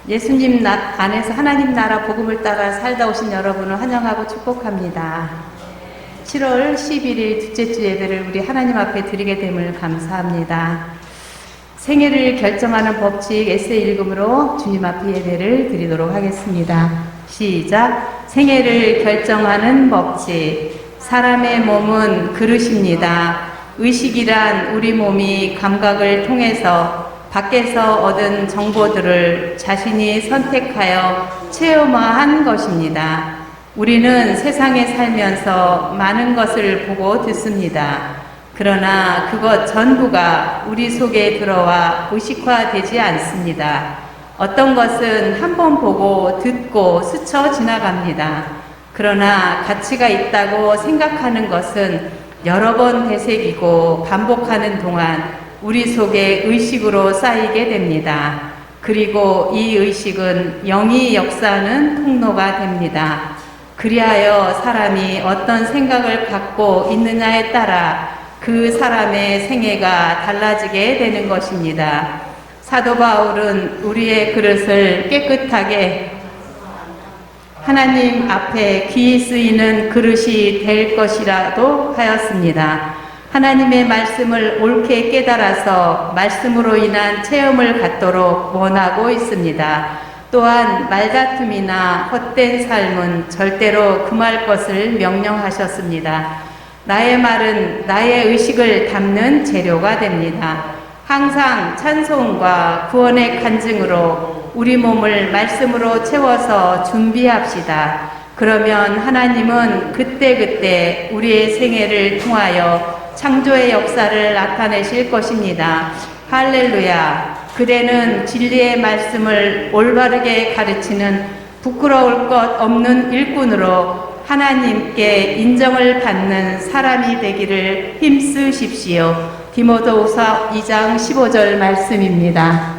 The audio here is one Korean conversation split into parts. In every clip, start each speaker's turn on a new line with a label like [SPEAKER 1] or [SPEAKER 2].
[SPEAKER 1] 예수님 안에서 하나님 나라 복음을 따라 살다 오신 여러분을 환영하고 축복합니다. 7월 11일 둘째 주 예배를 우리 하나님 앞에 드리게 됨을 감사합니다. 생애를 결정하는 법칙 에세 읽음으로 주님 앞에 예배를 드리도록 하겠습니다. 시작. 생애를 결정하는 법칙. 사람의 몸은 그릇입니다. 의식이란 우리 몸이 감각을 통해서 밖에서 얻은 정보들을 자신이 선택하여 체험화한 것입니다. 우리는 세상에 살면서 많은 것을 보고 듣습니다. 그러나 그것 전부가 우리 속에 들어와 의식화되지 않습니다. 어떤 것은 한 번 보고 듣고 스쳐 지나갑니다. 그러나 가치가 있다고 생각하는 것은 여러 번 되새기고 반복하는 동안 우리 속에 의식으로 쌓이게 됩니다. 그리고 이 의식은 영이 역사하는 통로가 됩니다. 그리하여 사람이 어떤 생각을 갖고 있느냐에 따라 그 사람의 생애가 달라지게 되는 것입니다. 사도 바울은 우리의 그릇을 깨끗하게 하나님 앞에 귀히 쓰이는 그릇이 될 것이라도 하였습니다. 하나님의 말씀을 옳게 깨달아서 말씀으로 인한 체험을 갖도록 원하고 있습니다. 또한 말다툼이나 헛된 삶은 절대로 금할 것을 명령하셨습니다. 나의 말은 나의 의식을 담는 재료가 됩니다. 항상 찬송과 구원의 간증으로 우리 몸을 말씀으로 채워서 준비합시다. 그러면 하나님은 그때그때 우리의 생애를 통하여 창조의 역사를 나타내실 것입니다. 할렐루야. 그대는 진리의 말씀을 올바르게 가르치는 부끄러울 것 없는 일꾼으로 하나님께 인정을 받는 사람이 되기를 힘쓰십시오. 디모데후서 2장 15절 말씀입니다.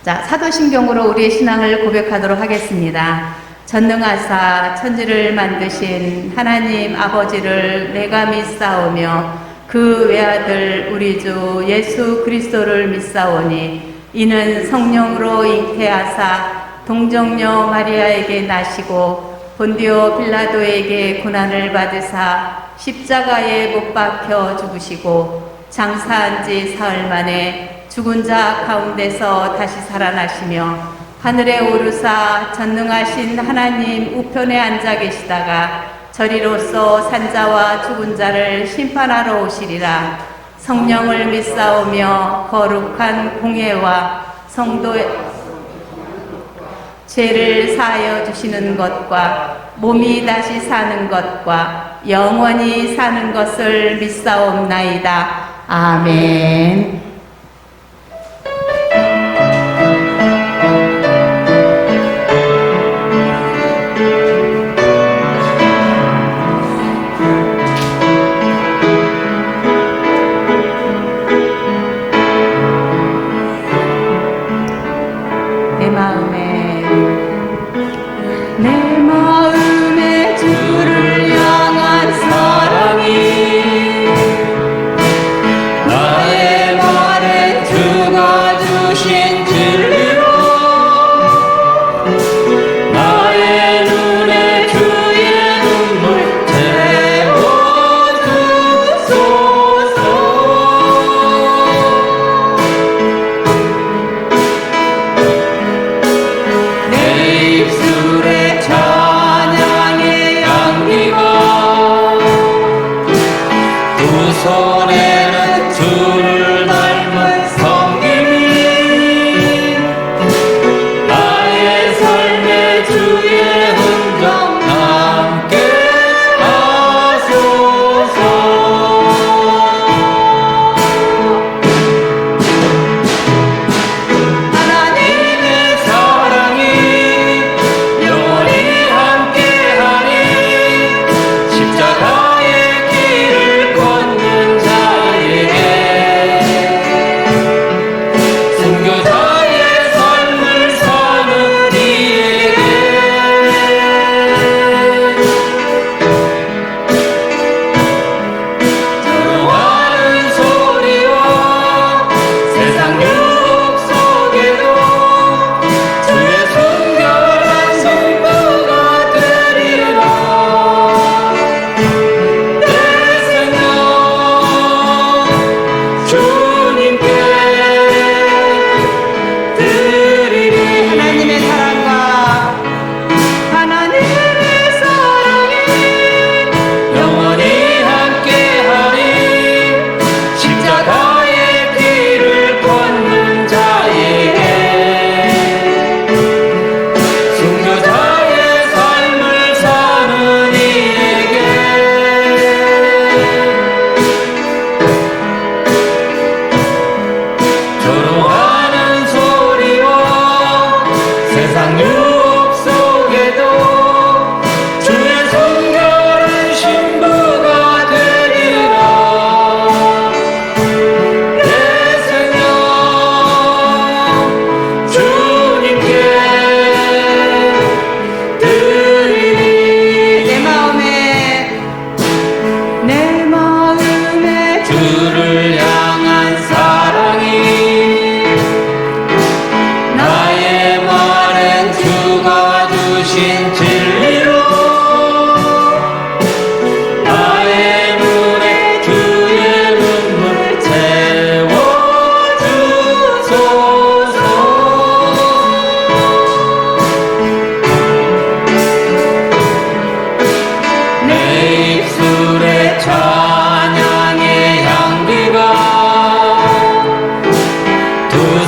[SPEAKER 1] 자, 사도신경으로 우리의 신앙을 고백하도록 하겠습니다. 전능하사 천지를 만드신 하나님 아버지를 내가 믿사오며 그 외아들 우리 주 예수 그리스도를 믿사오니 이는 성령으로 잉태하사 동정녀 마리아에게 나시고 본디오 빌라도에게 고난을 받으사 십자가에 못 박혀 죽으시고 장사한 지 사흘 만에 죽은 자 가운데서 다시 살아나시며 하늘에 오르사 전능하신 하나님 우편에 앉아 계시다가 저리로서 산자와 죽은 자를 심판하러 오시리라. 성령을 믿사오며 거룩한 공예와 성도의 죄를 사하여 주시는 것과 몸이 다시 사는 것과 영원히 사는 것을 믿사옵나이다. 아멘.
[SPEAKER 2] 내 마음에 주를 향한 사랑이 나의 마음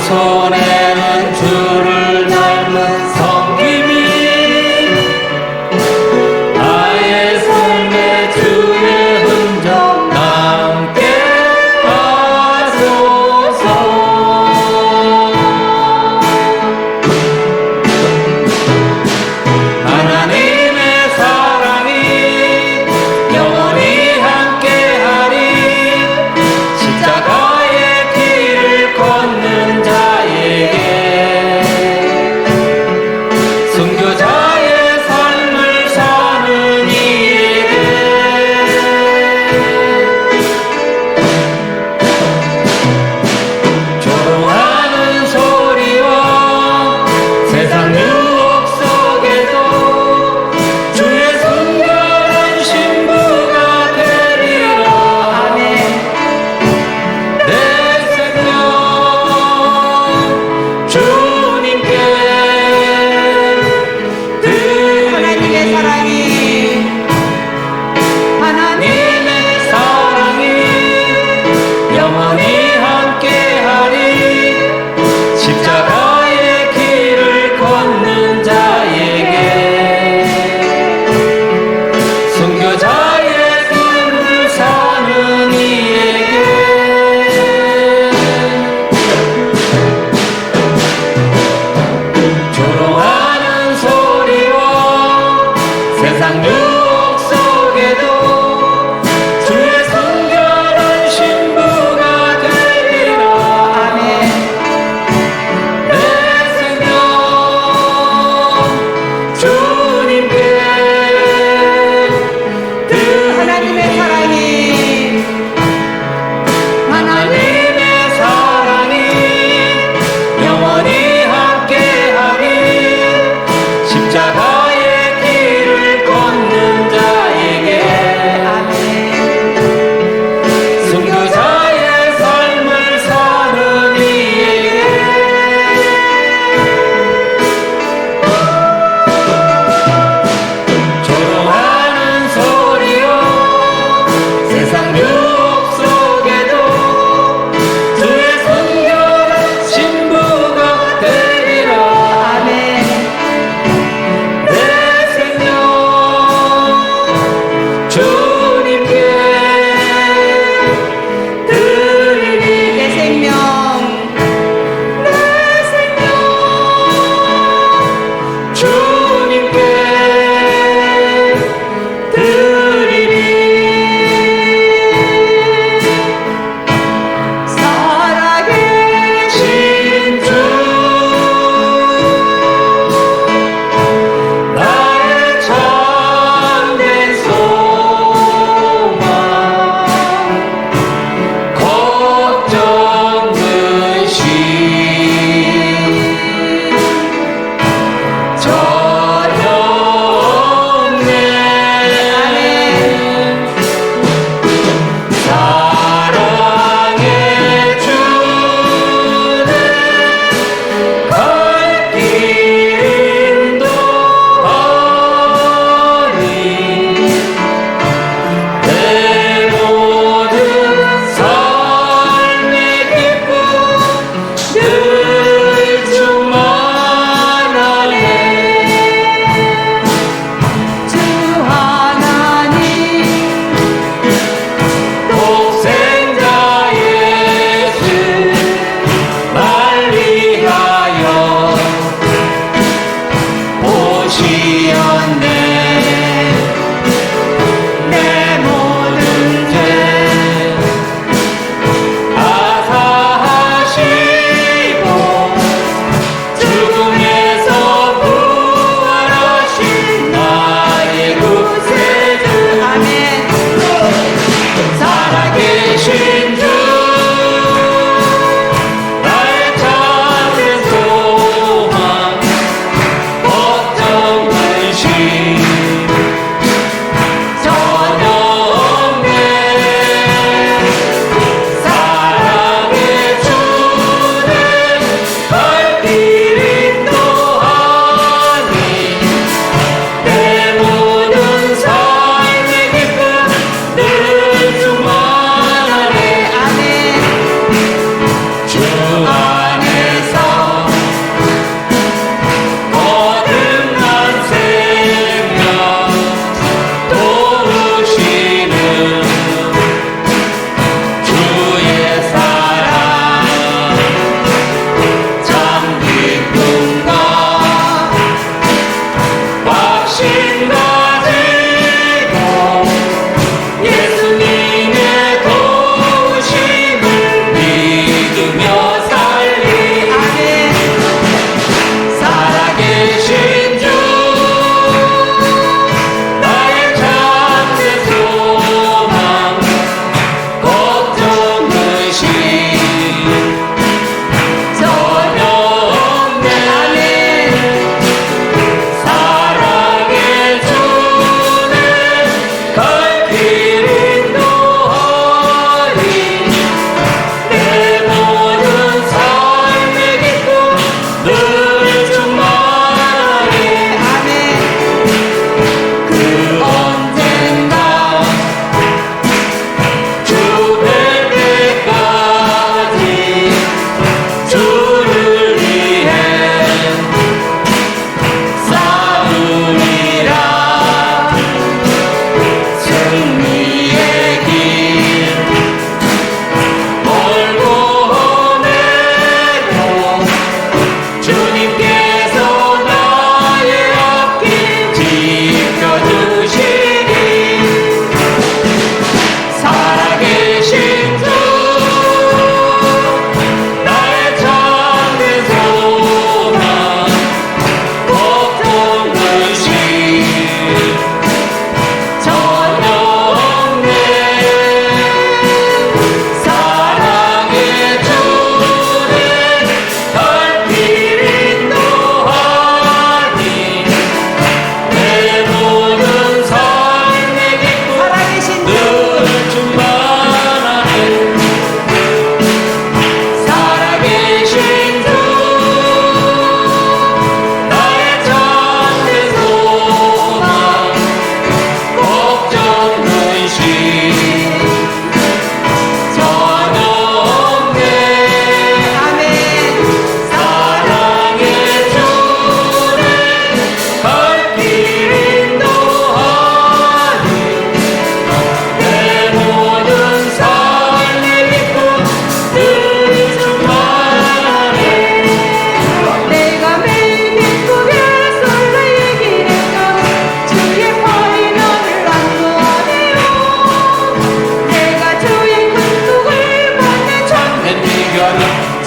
[SPEAKER 3] 손에는 주를 닮은 섬김이 나의 삶의 주의 흔적 남게 하소서. 하나님의 사랑이 영원히 함께하리. 십자가의 길을 걷는 자에게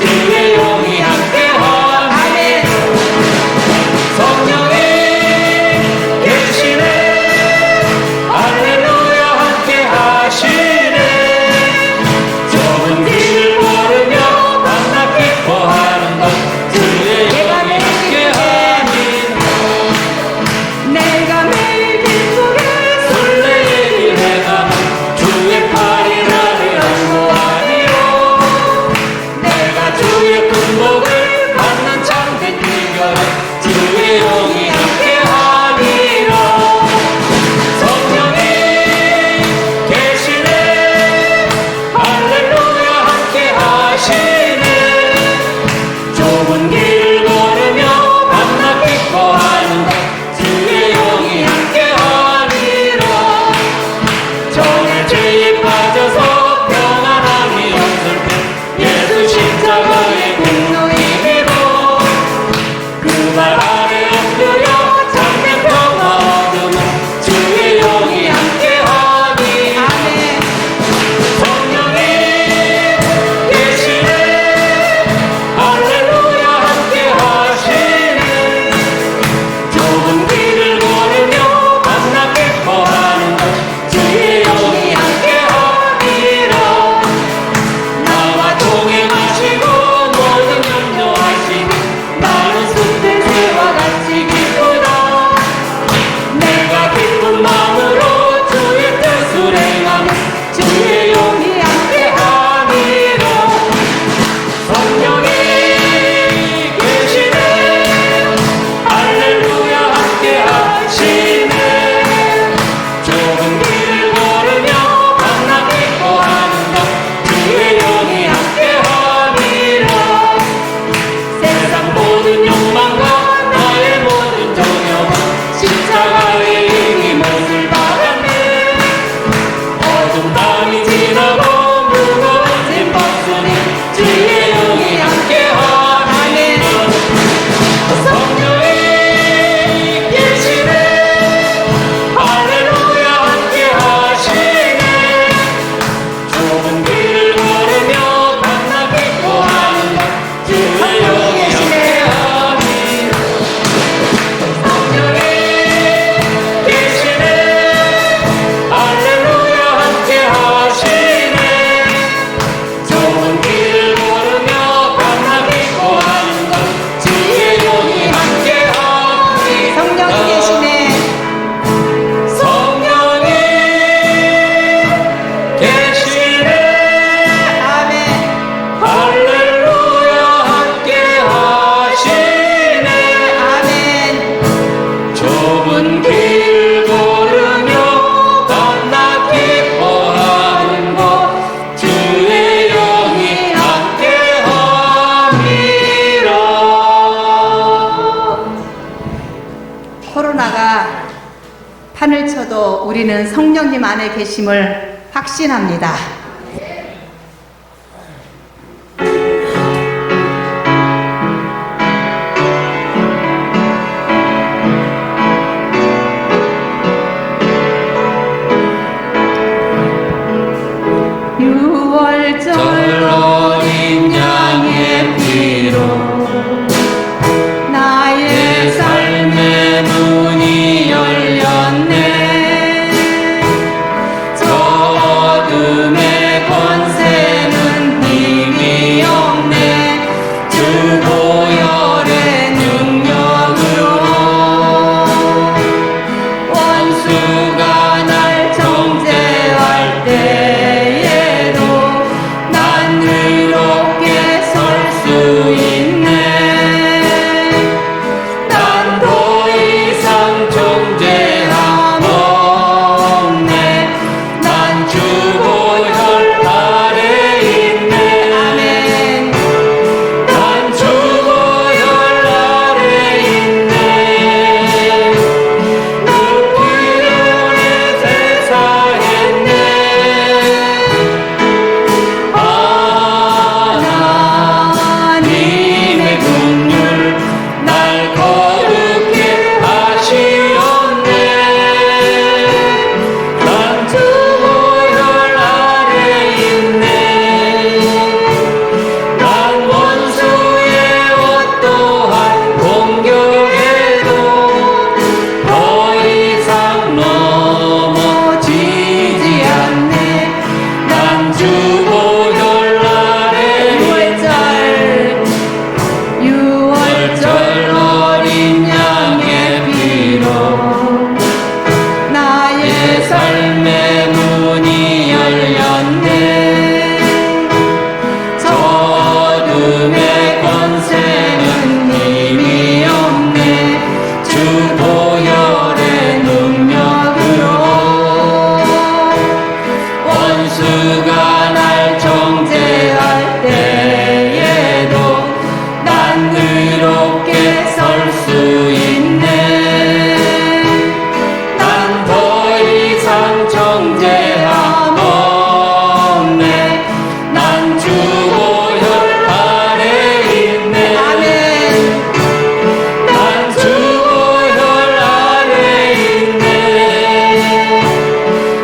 [SPEAKER 3] 주의 영이 함께하니 성령이 계시네 할렐루야 함께하시네 좁은 길을 걸으며 만나 기뻐하는 것 주의 영이 함께하니
[SPEAKER 2] 내가 매일 기쁘게
[SPEAKER 3] 술래의 길에 가면 주의 팔이 나를 안보하니요 내가 주의 군복을 받는 참된 비결은 주의 영이 함께하니라 성령이 계시네 할렐루야 함께하시네 좁은 길을 걸으며 만나 기뻐하는 것 주의 영이 함께하니라 전에 죄에 빠져서 평안함이 없을 때 예수 십자가의 공로 힘입어 그 말 아래 엎드려 참된 평화 얻으면 주의 영이 함께하니
[SPEAKER 2] 아멘
[SPEAKER 3] 성령이 계시네 할렐루야 함께하시네 좁은 길을 걸으며 만나 기뻐하는 것 주의 영이 함께하니라 나와 동행하시고 모든 염려하시니 나는 숲의 새와 같이 기쁘다 내가 기쁜 마음으로 주의 뜻을 행하면 주의 영이 함께하니라 성령이 계시네 할렐루야 함께하시네 좁은 길을 걸으며 만나 기뻐하는 것 주의 영이 함께하니라 세상 모든 욕망과 나의 모든 정욕은 십자가에 이미 못을 박았네 어둠 밤이 지나고 무거운 짐 벗으니 주의 영이 함께하니 성령이 계시네 할렐루야 함께하시네 좁은 길을 걸으며 만나 기뻐하는 것 주의 영이 함께하니 성령이 계시네 할렐루야 함께하시네 좁은 길을 걸으며 만나 기뻐하는 것 주의 영이 함께하니
[SPEAKER 2] 성령이 계시네
[SPEAKER 3] 성령이 계시네
[SPEAKER 2] 아멘
[SPEAKER 3] 할렐루야 함께하시네
[SPEAKER 2] 아멘
[SPEAKER 3] 좁은 길 걸으며 만나 기뻐하는 것 주의 영이 함께함이라
[SPEAKER 1] 코로나가 판을 쳐도 우리는 성령님 안에 계심을 확신합니다.
[SPEAKER 2] 유월절
[SPEAKER 3] 어린 양의 피로
[SPEAKER 2] 나의
[SPEAKER 3] 삶의 문이 열렸네 저 어둠에 어둠의 권세는 힘이 없네. 주 보혈의 능력으로 원수가 날 정죄할 때에도 난 의롭게 설 수 있네. 난 더 이상 정죄함 없네. 난 주 보혈 아래 있네.
[SPEAKER 2] 아멘.
[SPEAKER 3] 난 주 보혈 아래 있네.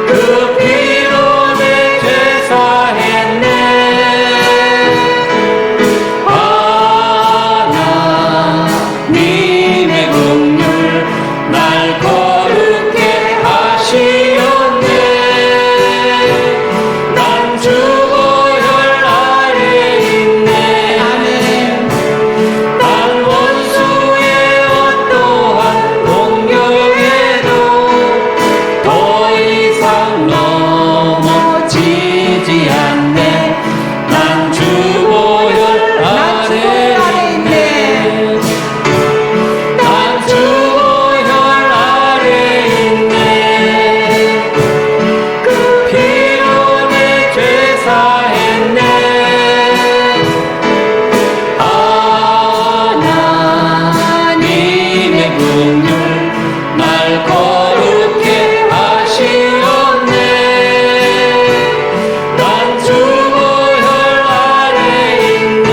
[SPEAKER 3] 그 피로 내 죄 사했네. 하나님의 긍휼 날 거룩해 하시었네. 난 주 보혈 아래 있네.
[SPEAKER 2] 아멘.
[SPEAKER 3] 난 원수의 어떠한 공격에도 더 이상 넘어지지 않네. 난 주 보혈
[SPEAKER 2] 난 주 보혈 아래 있네.
[SPEAKER 3] 난 주 보혈 아래 있네. 그 피로 내 죄 사했네. 하나님의 긍휼 날 거룩해 하시었네. 난 주 보혈 아래 있네.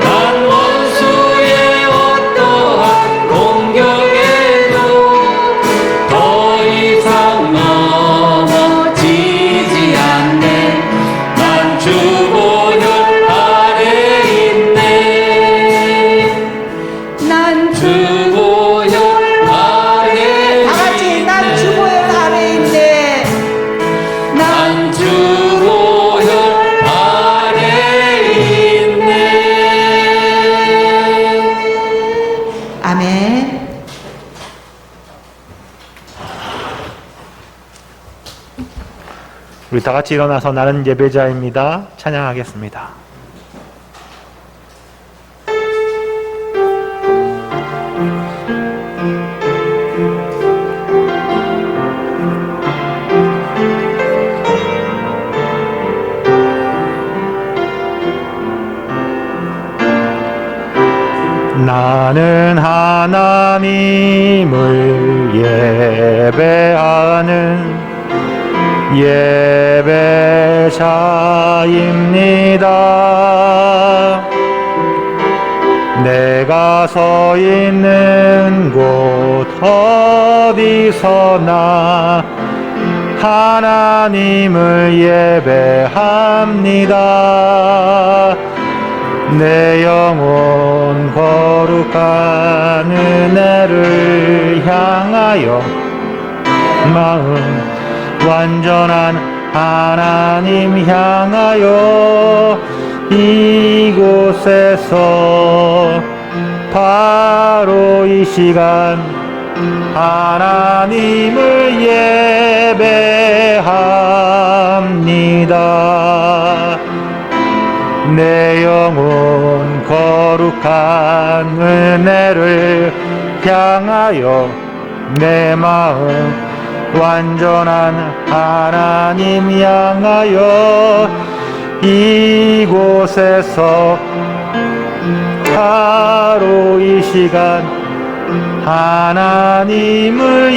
[SPEAKER 3] 난 원수의 어떠한 공격에도 더 이상 넘어지지 않네. 난 주 보혈 아래 있네.
[SPEAKER 2] 난 주.
[SPEAKER 3] 주 보혈 아래
[SPEAKER 2] 다 같이 난 주 보혈 아래 있네.
[SPEAKER 3] 난 주 보혈 아래 있네.
[SPEAKER 2] 아멘.
[SPEAKER 4] 우리 다 같이 일어나서 나는 예배자입니다. 찬양하겠습니다. 나는 하나님을 예배하는 예배자입니다. 내가 서 있는 곳 어디서나 하나님을 예배합니다. 내 영혼 거룩한 은혜를 향하여 마음 완전한 하나님 향하여 이곳에서 바로 이 시간 하나님을 예배합니다. 내 영혼 거룩한 은혜를 향하여 내 마음 완전한 하나님 향하여 이곳에서 바로 이 시간 하나님을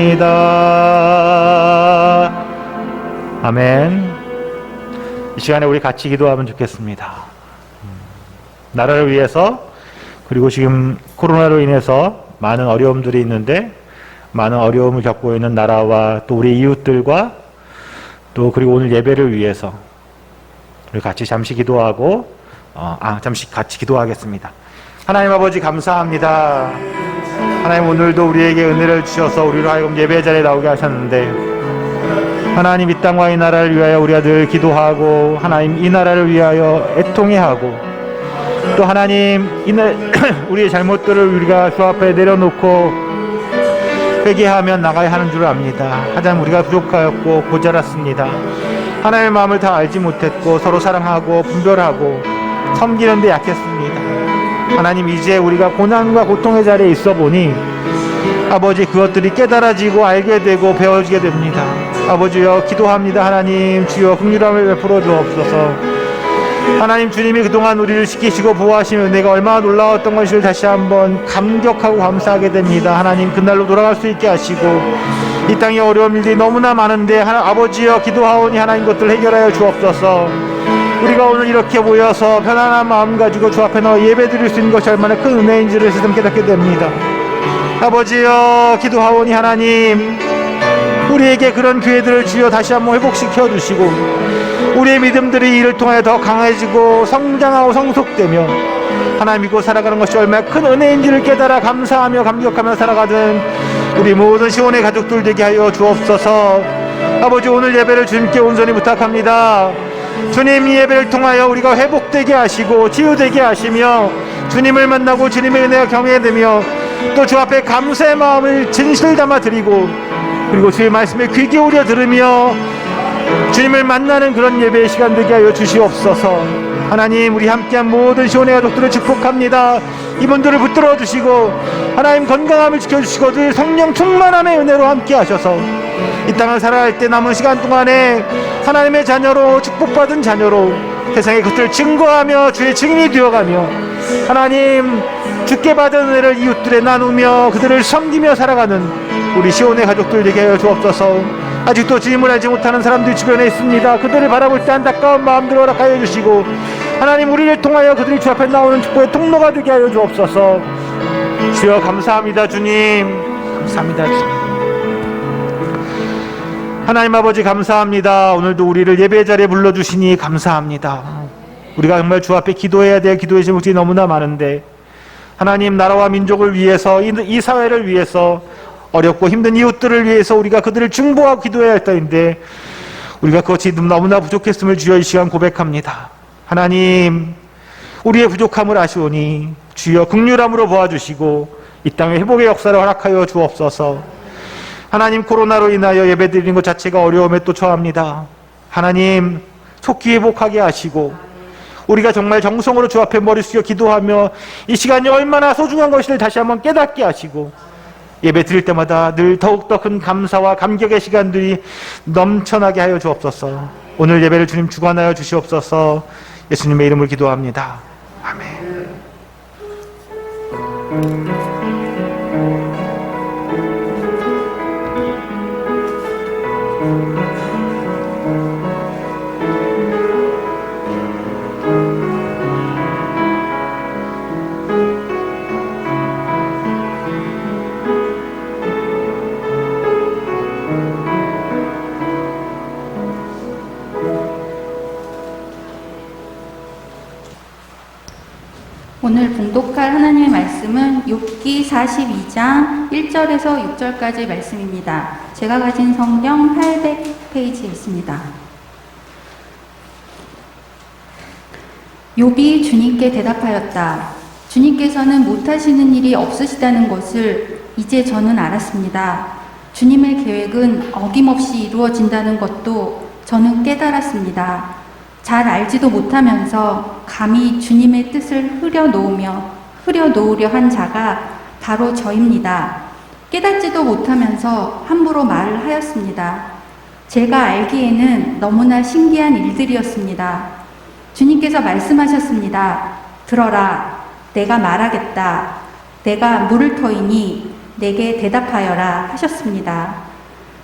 [SPEAKER 4] 예배합니다. 아멘. 이 시간에 우리 같이 기도하면 좋겠습니다. 나라를 위해서, 그리고 지금 코로나로 인해서 많은 어려움들이 있는데 많은 어려움을 겪고 있는 나라와 또 우리 이웃들과 또 그리고 오늘 예배를 위해서 우리 같이 잠시 기도하고 잠시 같이 기도하겠습니다. 하나님 아버지 감사합니다. 하나님 오늘도 우리에게 은혜를 주셔서 우리로 하여금 예배 자리에 나오게 하셨는데 하나님 이 땅과 이 나라를 위하여 우리가 늘 기도하고 하나님 이 나라를 위하여 애통해하고 또 하나님 우리의 잘못들을 우리가 주 앞에 내려놓고 회개하며 나가야 하는 줄 압니다. 하지만 우리가 부족하였고 모자랐습니다. 하나님의 마음을 다 알지 못했고 서로 사랑하고 분별하고 섬기는 데 약했습니다. 하나님, 이제 우리가 고난과 고통의 자리에 있어 보니 아버지, 그것들이 깨달아지고 알게 되고 배워지게 됩니다. 아버지여, 기도합니다. 하나님, 주여 긍휼함을 베풀어 주옵소서. 하나님, 주님이 그동안 우리를 지키시고 보호하시는 은혜가 얼마나 놀라웠던 것을 다시 한번 감격하고 감사하게 됩니다. 하나님, 그날로 돌아갈 수 있게 하시고 이 땅에 어려운 일들이 너무나 많은데 아버지여, 기도하오니 하나님, 것들을 해결하여 주옵소서. 우리가 오늘 이렇게 모여서 편안한 마음 가지고 주 앞에 나와 예배 드릴 수 있는 것이 얼마나 큰 은혜인지를 스스로 깨닫게 됩니다. 아버지여, 기도하오니 하나님, 우리에게 그런 기회들을 주여 다시 한번 회복시켜 주시고 우리의 믿음들이 이를 통하여 더 강해지고 성장하고 성숙되며 하나님 믿고 살아가는 것이 얼마나 큰 은혜인지를 깨달아 감사하며 감격하며 살아가는 우리 모든 시온의 가족들 되게 하여 주옵소서. 아버지, 오늘 예배를 주님께 온전히 부탁합니다. 주님, 이 예배를 통하여 우리가 회복되게 하시고 치유되게 하시며 주님을 만나고 주님의 은혜가 경외되며 또 주 앞에 감사의 마음을 진실 담아 드리고 그리고 주의 말씀에 귀 기울여 들으며 주님을 만나는 그런 예배의 시간 되게 하여 주시옵소서. 하나님, 우리 함께한 모든 시온의 가족들을 축복합니다. 이분들을 붙들어 주시고 하나님 건강함을 지켜주시고 늘 성령 충만함의 은혜로 함께 하셔서 이 땅을 살아갈 때 남은 시간 동안에 하나님의 자녀로 축복받은 자녀로 세상에 그것을 증거하며 주의 증인이 되어가며 하나님, 주께 받은 은혜를 이웃들에 나누며 그들을 섬기며 살아가는 우리 시온의 가족들 되게 하여 주옵소서. 아직도 주님을 알지 못하는 사람들이 주변에 있습니다. 그들을 바라볼 때 안타까운 마음들을 허락하여 주시고 하나님, 우리를 통하여 그들이 주 앞에 나오는 축복의 통로가 되게 하여 주옵소서. 주여, 감사합니다. 주님, 감사합니다. 주님. 하나님 아버지, 감사합니다. 오늘도 우리를 예배 자리에 불러주시니 감사합니다. 우리가 정말 주 앞에 기도해야 될 기도의 제목이 너무나 많은데 하나님, 나라와 민족을 위해서 이 사회를 위해서 어렵고 힘든 이웃들을 위해서 우리가 그들을 중보하고 기도해야 할 때인데 우리가 그것이 너무나 부족했음을 주여 이 시간 고백합니다. 하나님, 우리의 부족함을 아시오니 주여 긍휼함으로 보아주시고 이 땅에 회복의 역사를 허락하여 주옵소서. 하나님, 코로나로 인하여 예배드리는 것 자체가 어려움에 또 처합니다. 하나님, 속히 회복하게 하시고 우리가 정말 정성으로 주 앞에 머리 숙여 기도하며 이 시간이 얼마나 소중한 것인지 다시 한번 깨닫게 하시고 예배 드릴 때마다 늘 더욱더 큰 감사와 감격의 시간들이 넘쳐나게 하여 주옵소서. 오늘 예배를 주님 주관하여 주시옵소서. 예수님의 이름을 기도합니다. 아멘.
[SPEAKER 5] 오늘 봉독할 하나님의 말씀은 욥기 42장 1절에서 6절까지 말씀입니다. 제가 가진 성경 800페이지에 있습니다. 욥이 주님께 대답하였다. 주님께서는 못하시는 일이 없으시다는 것을 이제 저는 알았습니다. 주님의 계획은 어김없이 이루어진다는 것도 저는 깨달았습니다. 잘 알지도 못하면서 감히 주님의 뜻을 흐려놓으려 한 자가 바로 저입니다. 깨닫지도 못하면서 함부로 말을 하였습니다. 제가 알기에는 너무나 신기한 일들이었습니다. 주님께서 말씀하셨습니다. 들어라, 내가 말하겠다. 내가 물을 터이니 내게 대답하여라 하셨습니다.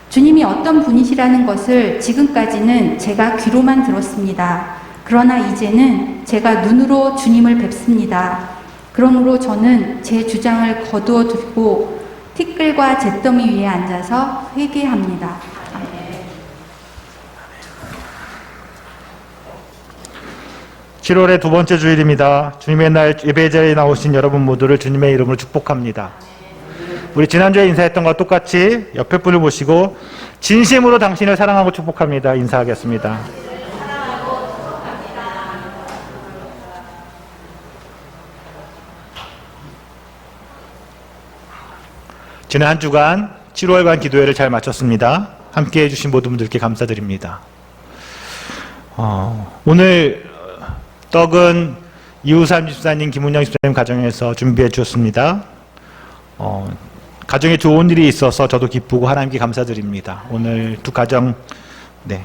[SPEAKER 5] 주님이 어떤 분이시라는 것을 지금까지는 제가 귀로만 들었습니다. 그러나 이제는 제가 눈으로 주님을 뵙습니다. 그러므로 저는 제 주장을 거두어 두고 티끌과 잿더미 위에 앉아서 회개합니다.
[SPEAKER 4] 7월의 두 번째 주일입니다. 주님의 날 예배 자리에 나오신 여러분 모두를 주님의 이름으로 축복합니다. 우리 지난주에 인사했던 것과 똑같이 옆에 분을 보시고 진심으로 당신을 사랑하고 축복합니다. 인사하겠습니다. 지난 한 주간 7월간 기도회를 잘 마쳤습니다. 함께 해주신 모든 분들께 감사드립니다. 오늘 떡은 이우삼 집사님, 김은영 집사님 가정에서 준비해 주셨습니다. 가정에 좋은 일이 있어서 저도 기쁘고 하나님께 감사드립니다. 오늘 두 가정, 네.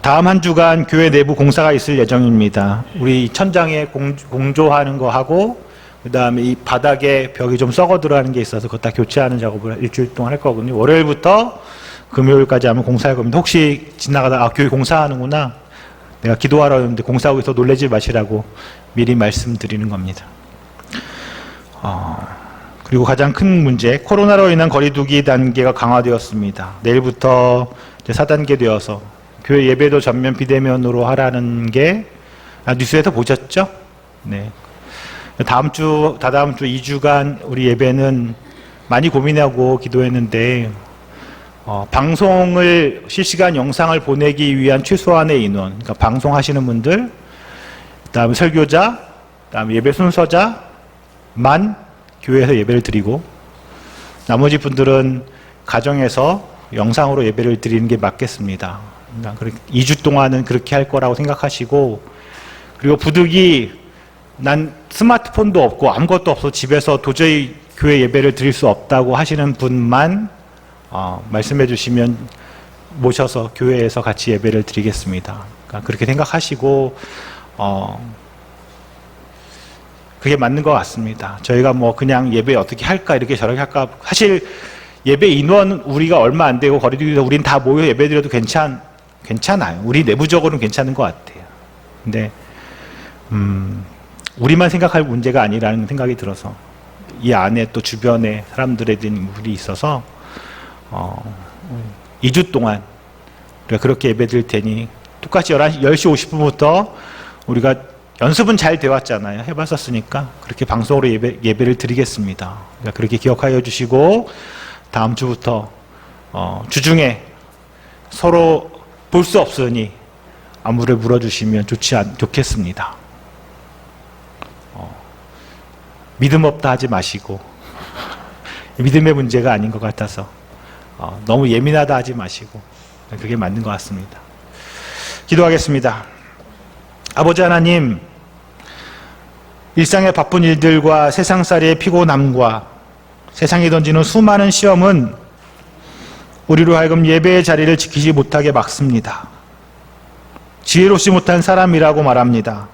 [SPEAKER 4] 다음 한 주간 교회 내부 공사가 있을 예정입니다. 우리 천장에 공조하는 거 하고, 그 다음에 이 바닥에 벽이 좀 썩어 들어가는 게 있어서 그거 다 교체하는 작업을 일주일 동안 할 거거든요. 월요일부터 금요일까지 하면 공사할 겁니다. 혹시 지나가다, 교회 공사하는구나. 내가 기도하러 왔는데 공사하고 있어 놀라지 마시라고 미리 말씀드리는 겁니다. 그리고 가장 큰 문제, 코로나로 인한 거리두기 단계가 강화되었습니다. 내일부터 이제 4단계 되어서 교회 예배도 전면 비대면으로 하라는 게 뉴스에서 보셨죠? 네. 다다음 주 2주간 우리 예배는 많이 고민하고 기도했는데 방송을 실시간 영상을 보내기 위한 최소한의 인원, 그러니까 방송하시는 분들, 그다음에 설교자, 그다음에 예배 순서자만 교회에서 예배를 드리고 나머지 분들은 가정에서 영상으로 예배를 드리는 게 맞겠습니다. 그러니까 2주 동안은 그렇게 할 거라고 생각하시고, 그리고 부득이 난 스마트폰도 없고 아무것도 없어 집에서 도저히 교회 예배를 드릴 수 없다고 하시는 분만 말씀해 주시면 모셔서 교회에서 같이 예배를 드리겠습니다. 그러니까 그렇게 생각하시고 그게 맞는 것 같습니다. 저희가 뭐 그냥 예배 어떻게 할까 이렇게 저렇게 할까, 사실 예배 인원 우리가 얼마 안 되고 거리두기에서 우린 다 모여 예배 드려도 괜찮아요. 우리 내부적으로는 괜찮은 것 같아요. 근데 우리만 생각할 문제가 아니라는 생각이 들어서 이 안에 또 주변에 사람들에 대한 물이 있어서 2주 동안 우리가 그렇게 예배 드릴 테니 똑같이 10시 50분부터 우리가 연습은 잘 되었잖아요. 해봤었으니까 그렇게 방송으로 예배를 드리겠습니다. 그러니까 그렇게 기억하여 주시고 다음 주부터 주중에 서로 볼 수 없으니 안부를 물어주시면 좋겠습니다. 믿음 없다 하지 마시고 믿음의 문제가 아닌 것 같아서 너무 예민하다 하지 마시고 그게 맞는 것 같습니다. 기도하겠습니다. 아버지 하나님, 일상의 바쁜 일들과 세상살이의 피곤함과 세상이 던지는 수많은 시험은 우리로 하여금 예배의 자리를 지키지 못하게 막습니다. 지혜롭지 못한 사람이라고 말합니다.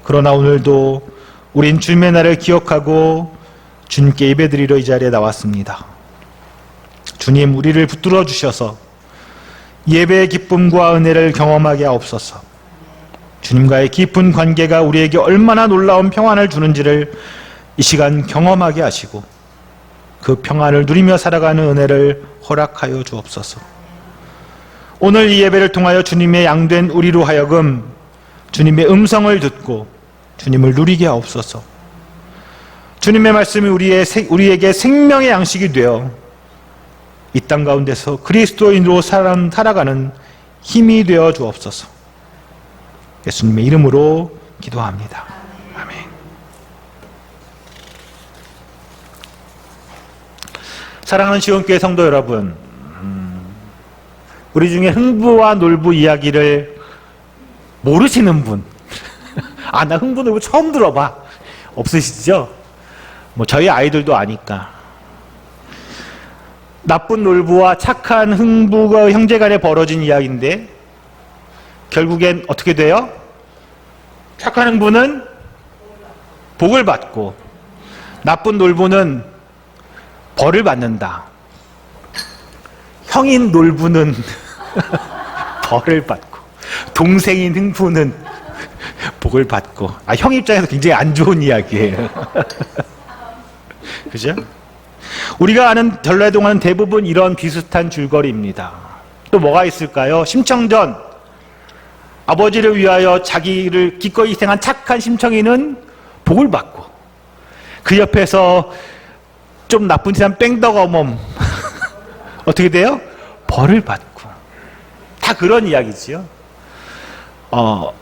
[SPEAKER 4] 그러나 오늘도 우린 주님의 날을 기억하고 주님께 예배드리러 이 자리에 나왔습니다. 주님, 우리를 붙들어 주셔서 예배의 기쁨과 은혜를 경험하게 하옵소서. 주님과의 깊은 관계가 우리에게 얼마나 놀라운 평안을 주는지를 이 시간 경험하게 하시고 그 평안을 누리며 살아가는 은혜를 허락하여 주옵소서. 오늘 이 예배를 통하여 주님의 양된 우리로 하여금 주님의 음성을 듣고 주님을 누리게 하옵소서. 주님의 말씀이 우리에게 생명의 양식이 되어 이 땅 가운데서 그리스도인으로 살아가는 힘이 되어 주옵소서. 예수님의 이름으로 기도합니다. 아멘. 사랑하는 시온교회 성도 여러분, 우리 중에 흥부와 놀부 이야기를 모르시는 분, 나 흥부 놀부 처음 들어봐, 없으시죠? 뭐 저희 아이들도 아니까. 나쁜 놀부와 착한 흥부가 형제간에 벌어진 이야기인데 결국엔 어떻게 돼요? 착한 흥부는 복을 받고 나쁜 놀부는 벌을 받는다. 형인 놀부는 벌을 받고 동생인 흥부는 복을 받고. 형 입장에서 굉장히 안 좋은 이야기예요. 그죠? 우리가 아는 전라동화는 대부분 이런 비슷한 줄거리입니다. 또 뭐가 있을까요? 심청전, 아버지를 위하여 자기를 기꺼이 희생한 착한 심청이는 복을 받고 그 옆에서 좀 나쁜 짓 한 뺑덕어멈 어떻게 돼요? 벌을 받고. 다 그런 이야기지요.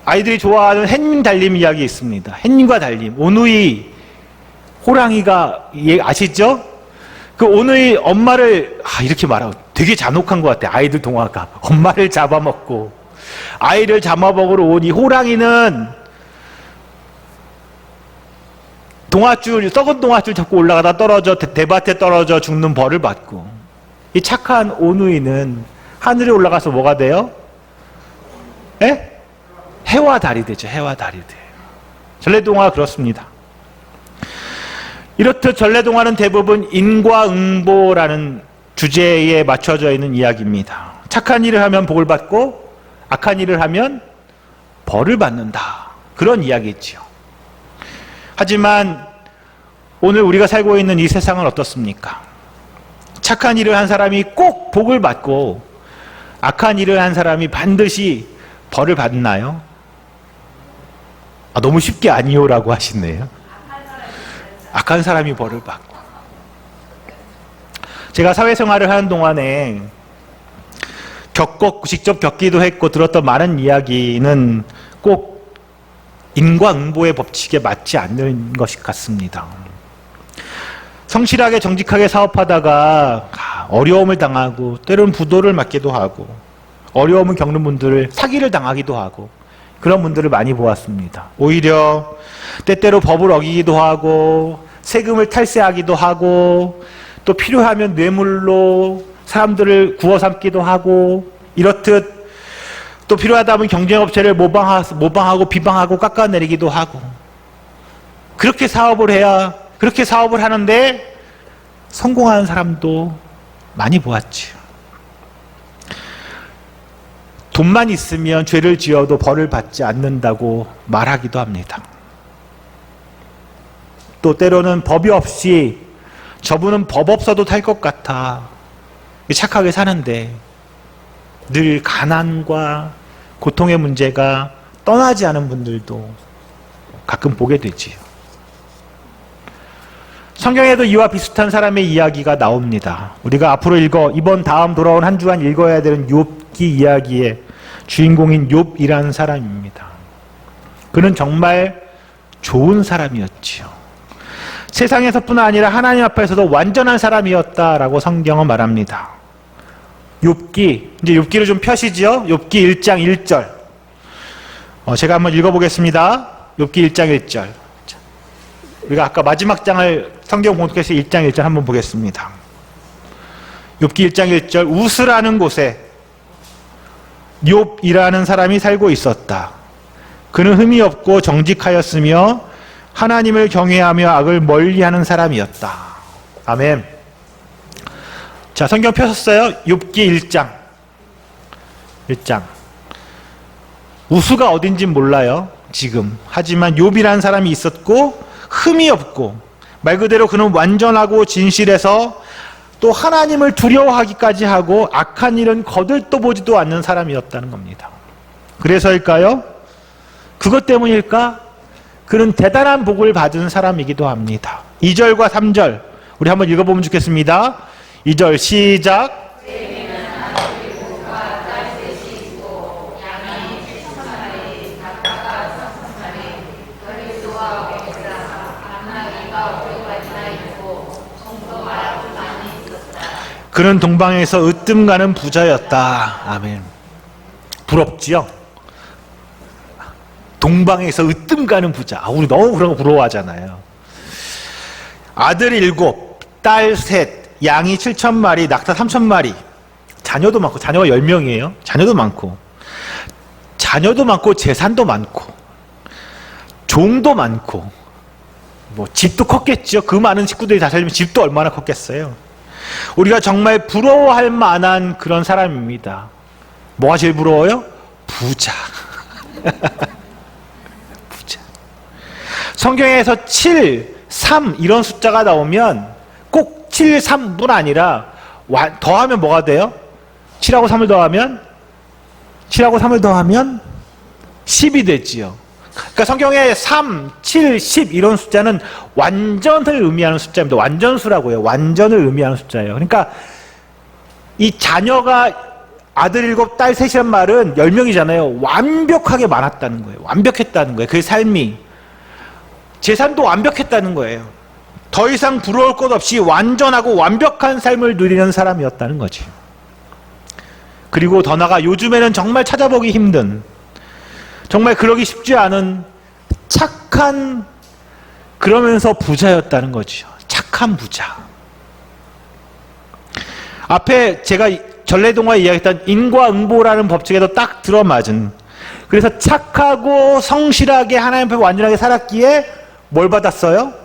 [SPEAKER 4] 아이들이 좋아하는 햇님 달님 이야기 있습니다. 햇님과 달님. 오누이 호랑이가 아시죠? 그 오누이 엄마를 이렇게 말하고 되게 잔혹한 것 같아. 아이들 동화가 엄마를 잡아먹고 아이를 잡아먹으러 온 이 호랑이는 동아줄, 썩은 동아줄 잡고 올라가다 떨어져 대밭에 떨어져 죽는 벌을 받고, 이 착한 오누이는 하늘에 올라가서 뭐가 돼요? 에? 해와 달이 되죠. 해와 달이 돼요. 전래동화가 그렇습니다. 이렇듯 전래동화는 대부분 인과응보라는 주제에 맞춰져 있는 이야기입니다. 착한 일을 하면 복을 받고 악한 일을 하면 벌을 받는다, 그런 이야기죠. 하지만 오늘 우리가 살고 있는 이 세상은 어떻습니까? 착한 일을 한 사람이 꼭 복을 받고 악한 일을 한 사람이 반드시 벌을 받나요? 너무 쉽게 아니요라고 하시네요. 악한 사람이 벌을 받고. 제가 사회생활을 하는 동안에 직접 겪기도 했고 들었던 많은 이야기는 꼭 인과응보의 법칙에 맞지 않는 것 같습니다. 성실하게 정직하게 사업하다가 어려움을 당하고 때로는 부도를 맞기도 하고 어려움을 겪는 분들을 사기를 당하기도 하고 그런 분들을 많이 보았습니다. 오히려 때때로 법을 어기기도 하고 세금을 탈세하기도 하고 또 필요하면 뇌물로 사람들을 구워 삼기도 하고, 이렇듯 또 필요하다면 경쟁업체를 모방하고 비방하고 깎아내리기도 하고, 그렇게 사업을 하는데 성공하는 사람도 많이 보았지요. 돈만 있으면 죄를 지어도 벌을 받지 않는다고 말하기도 합니다. 또 때로는 법이 없이 저분은 법 없어도 살 것 같아 착하게 사는데 늘 가난과 고통의 문제가 떠나지 않은 분들도 가끔 보게 되지요. 성경에도 이와 비슷한 사람의 이야기가 나옵니다. 우리가 앞으로 다음 돌아온 한 주간 읽어야 되는 욥기 이야기의 주인공인 욥이라는 사람입니다. 그는 정말 좋은 사람이었지요. 세상에서뿐 아니라 하나님 앞에서도 완전한 사람이었다라고 성경은 말합니다. 욥기, 이제 욥기를 좀 펴시죠. 욥기 1장 1절. 제가 한번 읽어보겠습니다. 욥기 1장 1절. 우리가 아까 마지막 장을 성경 공독해서 1장 1절 한번 보겠습니다. 욥기 1장 1절. 우스라는 곳에 욥이라는 사람이 살고 있었다. 그는 흠이 없고 정직하였으며 하나님을 경외하며 악을 멀리하는 사람이었다. 아멘. 자, 성경 펴셨어요? 욥기 1장. 우수가 어딘지 몰라요, 지금. 하지만 욥이라는 사람이 있었고 흠이 없고, 말 그대로 그는 완전하고 진실해서 또 하나님을 두려워하기까지 하고 악한 일은 거들떠보지도 않는 사람이었다는 겁니다. 그래서일까요? 그것 때문일까? 그는 대단한 복을 받은 사람이기도 합니다. 2절과 3절 우리 한번 읽어보면 좋겠습니다. 2절 시작. 그는 동방에서 으뜸 가는 부자였다. 아멘. 부럽지요? 동방에서 으뜸 가는 부자. 우리 너무 그런 거 부러워하잖아요. 아들 7, 딸 3, 양이 7,000마리, 낙타 3,000마리. 자녀도 많고, 자녀가 10명이에요. 자녀도 많고 재산도 많고 종도 많고, 뭐 집도 컸겠죠. 그 많은 식구들이 다 살면 집도 얼마나 컸겠어요. 우리가 정말 부러워할 만한 그런 사람입니다. 뭐가 제일 부러워요? 부자. 부자. 성경에서 7, 3 이런 숫자가 나오면 꼭 7, 3뿐 아니라 더하면 뭐가 돼요? 7하고 3을 더하면 10이 되지요. 그러니까 성경에 3, 7, 10 이런 숫자는 완전을 의미하는 숫자입니다. 완전수라고 해요. 완전을 의미하는 숫자예요. 그러니까 이 자녀가 아들 7, 딸 3이란 말은 10명이잖아요. 완벽하게 많았다는 거예요. 완벽했다는 거예요. 그의 삶이. 재산도 완벽했다는 거예요. 더 이상 부러울 것 없이 완전하고 완벽한 삶을 누리는 사람이었다는 거지. 그리고 더 나아가 요즘에는 정말 찾아보기 힘든, 정말 그러기 쉽지 않은 착한, 그러면서 부자였다는 거죠. 착한 부자. 앞에 제가 전래동화에 이야기했던 인과응보라는 법칙에도 딱 들어맞은, 그래서 착하고 성실하게 하나님 앞에 완전하게 살았기에 뭘 받았어요?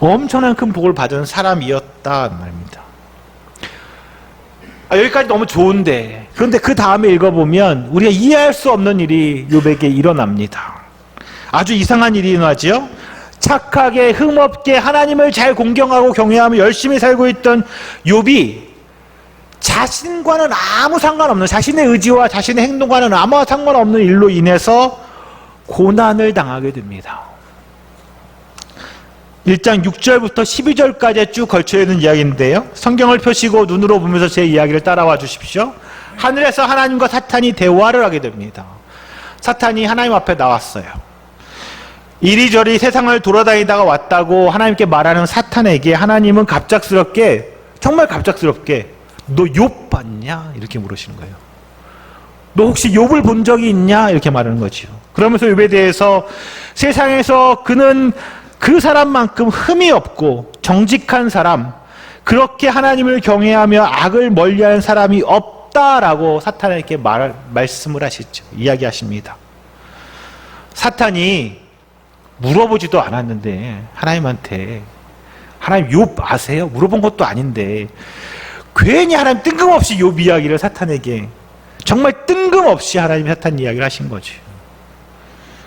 [SPEAKER 4] 엄청난 큰 복을 받은 사람이었다 말입니다. 여기까지 너무 좋은데, 그런데 그 다음에 읽어보면 우리가 이해할 수 없는 일이 욥에게 일어납니다. 아주 이상한 일이 일어나죠. 착하게 흠없게 하나님을 잘 공경하고 경외하며 열심히 살고 있던 욥이 자신과는 아무 상관없는, 자신의 의지와 자신의 행동과는 아무 상관없는 일로 인해서 고난을 당하게 됩니다. 1장 6절부터 12절까지 쭉 걸쳐 있는 이야기인데요. 성경을 펴시고 눈으로 보면서 제 이야기를 따라와 주십시오. 하늘에서 하나님과 사탄이 대화를 하게 됩니다. 사탄이 하나님 앞에 나왔어요. 이리저리 세상을 돌아다니다가 왔다고 하나님께 말하는 사탄에게 하나님은 갑작스럽게, 정말 갑작스럽게, 너 욥 봤냐? 이렇게 물으시는 거예요. 너 혹시 욥을 본 적이 있냐? 이렇게 말하는 거죠. 그러면서 욥에 대해서 세상에서 그는 그 사람만큼 흠이 없고 정직한 사람, 그렇게 하나님을 경외하며 악을 멀리하는 사람이 없다라고 사탄에게 말씀을 하시죠. 이야기하십니다. 사탄이 물어보지도 않았는데 하나님한테, 하나님 욥 아세요? 물어본 것도 아닌데 괜히 하나님 뜬금없이 욥 이야기를 사탄에게, 정말 뜬금없이 하나님이 사탄 이야기를 하신 거죠.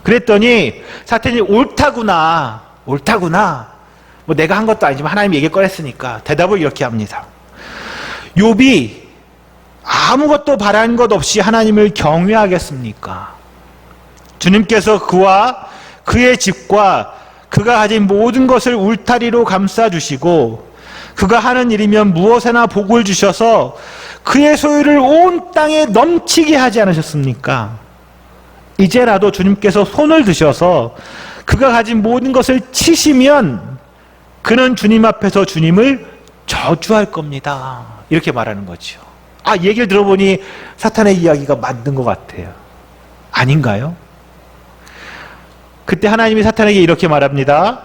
[SPEAKER 4] 그랬더니 사탄이 옳다구나, 뭐 내가 한 것도 아니지만 하나님이 얘기 꺼냈으니까 대답을 이렇게 합니다. 욥이 아무것도 바란 것 없이 하나님을 경외하겠습니까? 주님께서 그와 그의 집과 그가 가진 모든 것을 울타리로 감싸주시고 그가 하는 일이면 무엇에나 복을 주셔서 그의 소유를 온 땅에 넘치게 하지 않으셨습니까? 이제라도 주님께서 손을 드셔서 그가 가진 모든 것을 치시면 그는 주님 앞에서 주님을 저주할 겁니다. 이렇게 말하는 거죠. 얘기를 들어보니 사탄의 이야기가 맞는 것 같아요. 아닌가요? 그때 하나님이 사탄에게 이렇게 말합니다.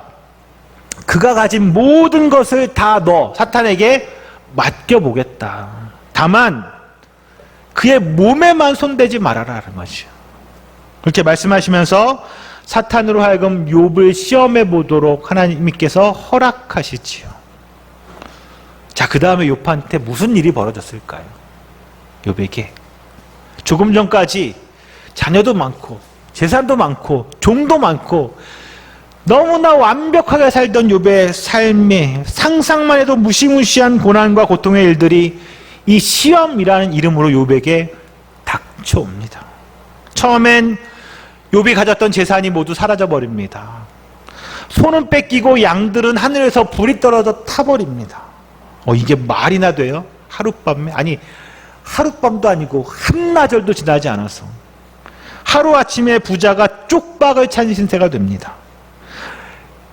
[SPEAKER 4] 그가 가진 모든 것을 다 너 사탄에게 맡겨보겠다. 다만 그의 몸에만 손대지 말아라는 거죠. 그렇게 말씀하시면서 사탄으로 하여금 욥을 시험해 보도록 하나님께서 허락하시지요. 자, 그 다음에 욥한테 무슨 일이 벌어졌을까요? 욥에게 조금 전까지 자녀도 많고 재산도 많고 종도 많고 너무나 완벽하게 살던 욥의 삶에 상상만 해도 무시무시한 고난과 고통의 일들이 이 시험이라는 이름으로 욥에게 닥쳐옵니다. 처음엔 욥이 가졌던 재산이 모두 사라져버립니다. 소는 뺏기고 양들은 하늘에서 불이 떨어져 타버립니다. 이게 말이나 돼요? 하룻밤에? 아니, 하룻밤도 아니고 한나절도 지나지 않아서 하루아침에 부자가 쪽박을 찬 신세가 됩니다.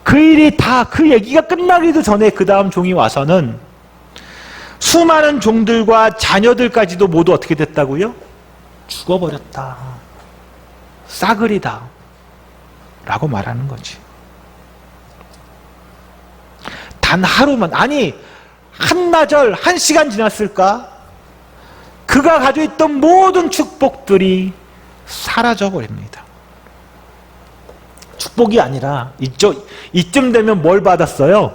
[SPEAKER 4] 그 일이 다, 그 얘기가 끝나기도 전에 그 다음 종이 와서는 수많은 종들과 자녀들까지도 모두 어떻게 됐다고요? 죽어버렸다. 싸그리다. 라고 말하는 거지. 단 하루만, 아니, 한나절, 1시간 지났을까? 그가 가지고 있던 모든 축복들이 사라져버립니다. 축복이 아니라 이쯤 되면 뭘 받았어요?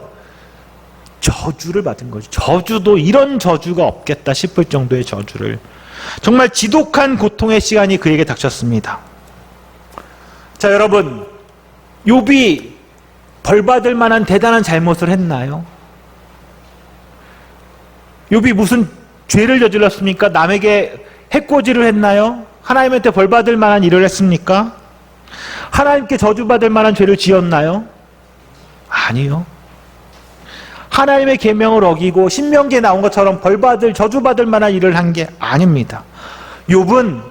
[SPEAKER 4] 저주를 받은 거죠. 저주도 이런 저주가 없겠다 싶을 정도의 저주를. 정말 지독한 고통의 시간이 그에게 닥쳤습니다. 자, 여러분, 욥이 벌받을 만한 대단한 잘못을 했나요? 욥이 무슨 죄를 저질렀습니까? 남에게 해코지를 했나요? 하나님한테 벌받을 만한 일을 했습니까? 하나님께 저주받을 만한 죄를 지었나요? 아니요. 하나님의 계명을 어기고 신명기에 나온 것처럼 벌받을, 저주받을 만한 일을 한 게 아닙니다. 욥은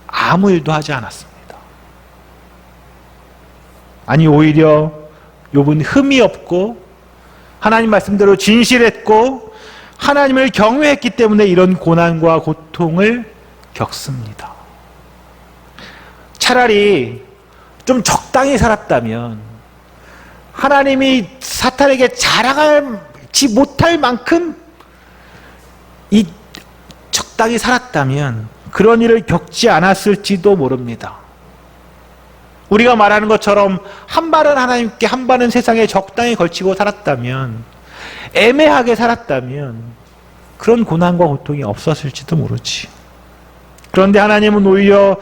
[SPEAKER 4] 아무 일도 하지 않았습니다. 아니, 오히려 욥은 흠이 없고 하나님 말씀대로 진실했고 하나님을 경외했기 때문에 이런 고난과 고통을 겪습니다. 차라리 좀 적당히 살았다면, 하나님이 사탄에게 자랑하지 못할 만큼 이 적당히 살았다면 그런 일을 겪지 않았을지도 모릅니다. 우리가 말하는 것처럼 한 발은 하나님께 한 발은 세상에 적당히 걸치고 살았다면, 애매하게 살았다면 그런 고난과 고통이 없었을지도 모르지. 그런데 하나님은 오히려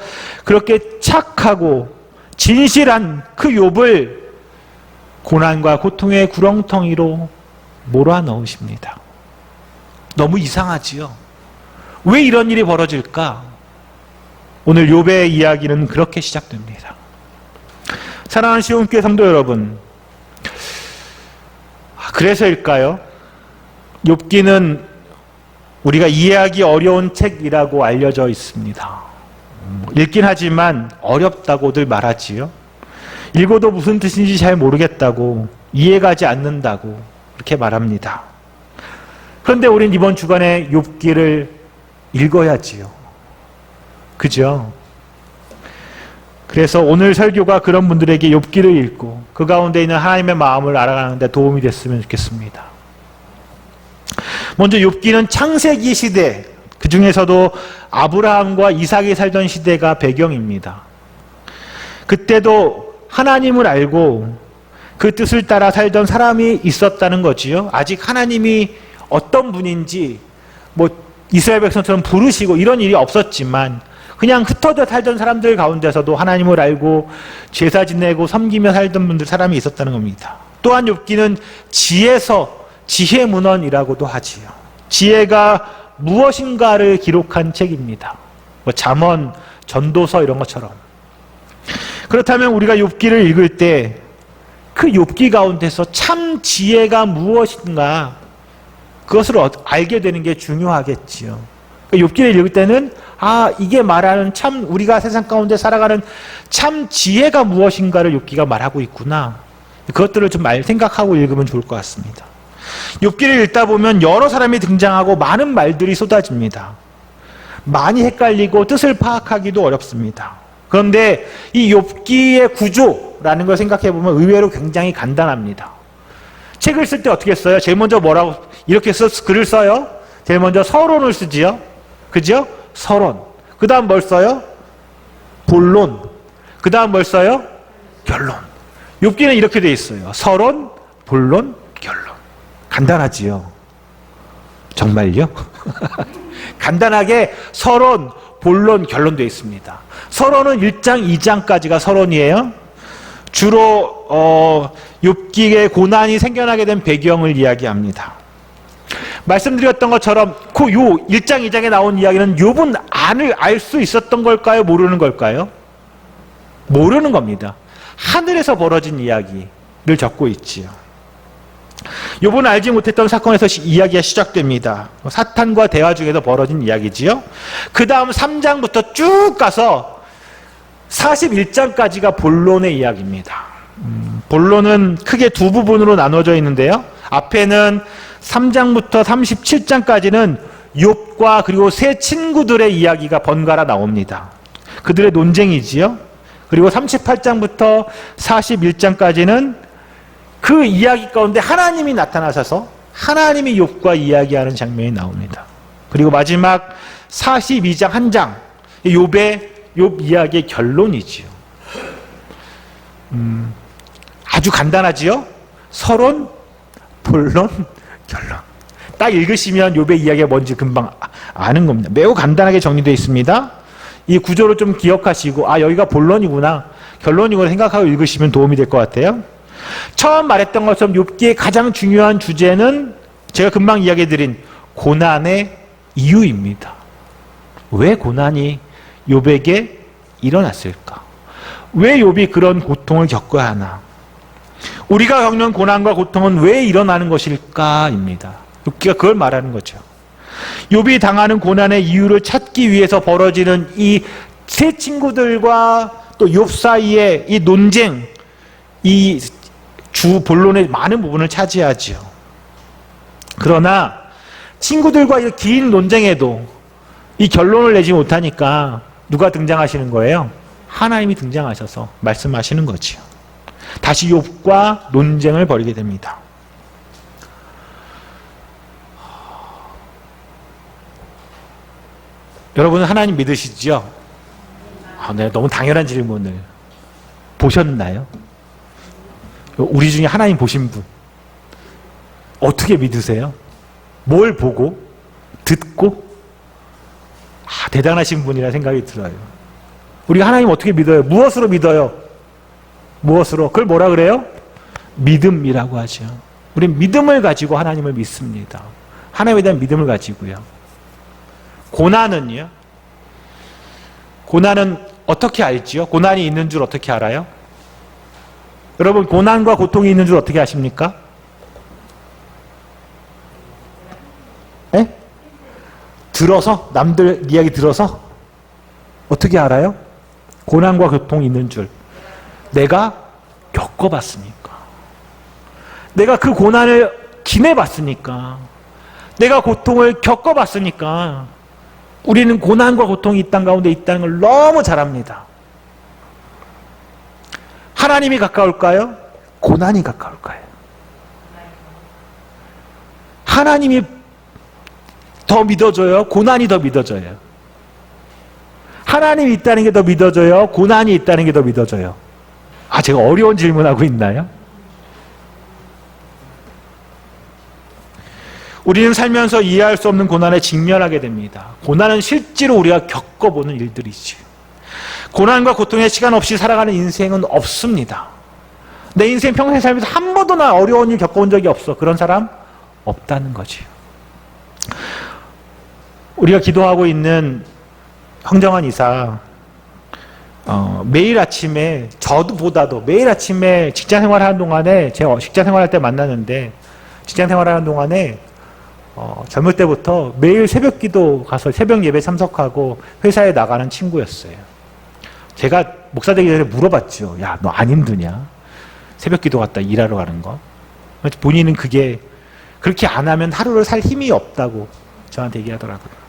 [SPEAKER 4] 그렇게 착하고 진실한 그 욥을 고난과 고통의 구렁텅이로 몰아넣으십니다. 너무 이상하지요? 왜 이런 일이 벌어질까? 오늘 욥의 이야기는 그렇게 시작됩니다. 사랑하는 시온교회 성도 여러분, 그래서일까요? 욥기는 우리가 이해하기 어려운 책이라고 알려져 있습니다. 읽긴 하지만 어렵다고들 말하지요. 읽어도 무슨 뜻인지 잘 모르겠다고, 이해가지 않는다고 이렇게 말합니다. 그런데 우린 이번 주간에 욥기를 읽어야지요. 그죠? 그래서 오늘 설교가 그런 분들에게 욥기를 읽고 그 가운데 있는 하나님의 마음을 알아가는 데 도움이 됐으면 좋겠습니다. 먼저 욥기는 창세기 시대, 그 중에서도 아브라함과 이삭이 살던 시대가 배경입니다. 그때도 하나님을 알고 그 뜻을 따라 살던 사람이 있었다는 거지요. 아직 하나님이 어떤 분인지 이스라엘 백성처럼 부르시고 이런 일이 없었지만 그냥 흩어져 살던 사람들 가운데서도 하나님을 알고 제사 지내고 섬기며 살던 분들, 사람이 있었다는 겁니다. 또한 욥기는 지혜 문헌이라고도 하지요. 지혜가 무엇인가를 기록한 책입니다. 잠언, 전도서 이런 것처럼. 그렇다면 우리가 욥기를 읽을 때 그 욥기 가운데서 참 지혜가 무엇인가, 그것을 알게 되는 게 중요하겠지요. 욥기를 읽을 때는 이게 말하는 참, 우리가 세상 가운데 살아가는 참 지혜가 무엇인가를 욥기가 말하고 있구나. 그것들을 좀 생각하고 읽으면 좋을 것 같습니다. 욥기를 읽다 보면 여러 사람이 등장하고 많은 말들이 쏟아집니다. 많이 헷갈리고 뜻을 파악하기도 어렵습니다. 그런데 이 욥기의 구조라는 걸 생각해 보면 의외로 굉장히 간단합니다. 책을 쓸 때 어떻게 써요? 제일 먼저 뭐라고 이렇게 글을 써요? 제일 먼저 서론을 쓰지요. 그죠? 서론. 그 다음 뭘 써요? 본론. 그 다음 뭘 써요? 결론. 욥기는 이렇게 돼 있어요. 서론, 본론, 결론. 간단하지요? 정말요? 간단하게 서론, 본론, 결론 되어 있습니다. 서론은 1장, 2장까지가 서론이에요. 주로 욥기의 고난이 생겨나게 된 배경을 이야기합니다. 말씀드렸던 것처럼 그 1장, 2장에 나온 이야기는 욥은 알 수 있었던 걸까요? 모르는 걸까요? 모르는 겁니다. 하늘에서 벌어진 이야기를 적고 있지요. 욥은 알지 못했던 사건에서 이야기가 시작됩니다. 사탄과 대화 중에서 벌어진 이야기지요. 그 다음 3장부터 쭉 가서 41장까지가 본론의 이야기입니다. 본론은 크게 두 부분으로 나눠져 있는데요. 앞에는 3장부터 37장까지는 욥과 그리고 세 친구들의 이야기가 번갈아 나옵니다. 그들의 논쟁이지요. 그리고 38장부터 41장까지는 그 이야기 가운데 하나님이 나타나셔서 하나님이 욥과 이야기하는 장면이 나옵니다. 그리고 마지막 42장 한 장, 욥 이야기의 결론이지요. 아주 간단하지요. 서론, 본론, 결론. 딱 읽으시면 욥의 이야기가 뭔지 금방 아는 겁니다. 매우 간단하게 정리되어 있습니다. 이 구조를 좀 기억하시고 여기가 본론이구나, 결론이구나 생각하고 읽으시면 도움이 될 것 같아요. 처음 말했던 것처럼 욥기의 가장 중요한 주제는 제가 금방 이야기해드린 고난의 이유입니다. 왜 고난이 욥에게 일어났을까? 왜 욥이 그런 고통을 겪어야 하나? 우리가 겪는 고난과 고통은 왜 일어나는 것일까입니다. 욥기가 그걸 말하는 거죠. 욥이 당하는 고난의 이유를 찾기 위해서 벌어지는 이 세 친구들과 또 욥 사이의 이 논쟁, 이 주 본론의 많은 부분을 차지하지요. 그러나 친구들과 이 긴 논쟁에도 이 결론을 내지 못하니까 누가 등장하시는 거예요? 하나님이 등장하셔서 말씀하시는 거지요. 다시 욥과 논쟁을 벌이게 됩니다. 여러분은 하나님 믿으시죠? 네, 너무 당연한 질문을. 보셨나요? 우리 중에 하나님 보신 분 어떻게 믿으세요? 뭘 보고? 듣고? 대단하신 분이라 생각이 들어요. 우리가 하나님 어떻게 믿어요? 무엇으로 믿어요? 무엇으로? 그걸 뭐라 그래요? 믿음이라고 하죠. 우리는 믿음을 가지고 하나님을 믿습니다. 하나님에 대한 믿음을 가지고요. 고난은요? 고난은 어떻게 알지요? 고난이 있는 줄 어떻게 알아요? 여러분, 고난과 고통이 있는 줄 어떻게 아십니까? 예? 들어서? 남들 이야기 들어서? 어떻게 알아요? 고난과 고통이 있는 줄. 내가 겪어봤으니까. 내가 그 고난을 지내봤으니까. 내가 고통을 겪어봤으니까. 우리는 고난과 고통이 이 땅 가운데 있다는 걸 너무 잘 압니다. 하나님이 가까울까요? 고난이 가까울까요? 하나님이 더 믿어져요? 고난이 더 믿어져요? 하나님이 있다는 게 더 믿어져요? 고난이 있다는 게 더 믿어져요? 제가 어려운 질문하고 있나요? 우리는 살면서 이해할 수 없는 고난에 직면하게 됩니다. 고난은 실제로 우리가 겪어보는 일들이지. 고난과 고통에 시간 없이 살아가는 인생은 없습니다. 내 인생 평생 살면서 한 번도 나 어려운 일 겪어본 적이 없어. 그런 사람 없다는 거지. 우리가 기도하고 있는 황정환 이사, 매일 아침에 저보다도 매일 아침에 직장 생활하는 동안에, 제가 직장 생활할 때 만났는데, 직장 생활하는 동안에 젊을 때부터 매일 새벽 기도 가서 새벽 예배 참석하고 회사에 나가는 친구였어요. 제가 목사 되기 전에 물어봤죠. 야, 너 안 힘드냐? 새벽 기도 갔다 일하러 가는 거. 본인은 그게 그렇게 안 하면 하루를 살 힘이 없다고 저한테 얘기하더라고요.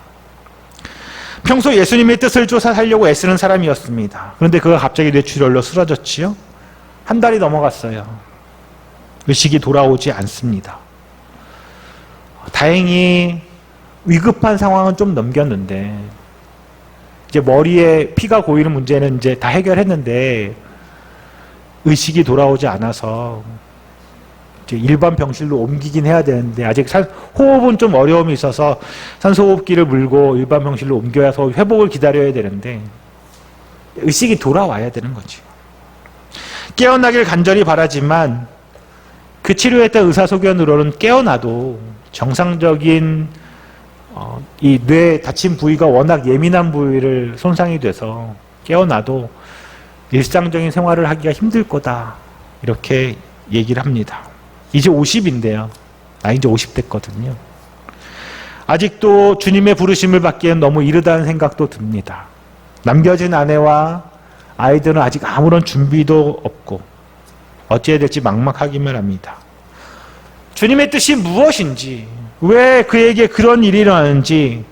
[SPEAKER 4] 평소 예수님의 뜻을 쫓아 살려고 애쓰는 사람이었습니다. 그런데 그가 갑자기 뇌출혈로 쓰러졌지요. 한 달이 넘어갔어요. 의식이 돌아오지 않습니다. 다행히 위급한 상황은 좀 넘겼는데, 이제 머리에 피가 고이는 문제는 이제 다 해결했는데, 의식이 돌아오지 않아서 이제 일반 병실로 옮기긴 해야 되는데, 아직 호흡은 좀 어려움이 있어서 산소호흡기를 물고 일반 병실로 옮겨서 회복을 기다려야 되는데, 의식이 돌아와야 되는 거지. 깨어나길 간절히 바라지만 그 치료했던 의사소견으로는 깨어나도 정상적인 이 뇌 다친 부위가 워낙 예민한 부위를 손상이 돼서 깨어나도 일상적인 생활을 하기가 힘들 거다, 이렇게 얘기를 합니다. 이제 50인데요. 나 이제 50 됐거든요. 아직도 주님의 부르심을 받기엔 너무 이르다는 생각도 듭니다. 남겨진 아내와 아이들은 아직 아무런 준비도 없고 어찌해야 될지 막막하기만 합니다. 주님의 뜻이 무엇인지, 왜 그에게 그런 일이 일어나는지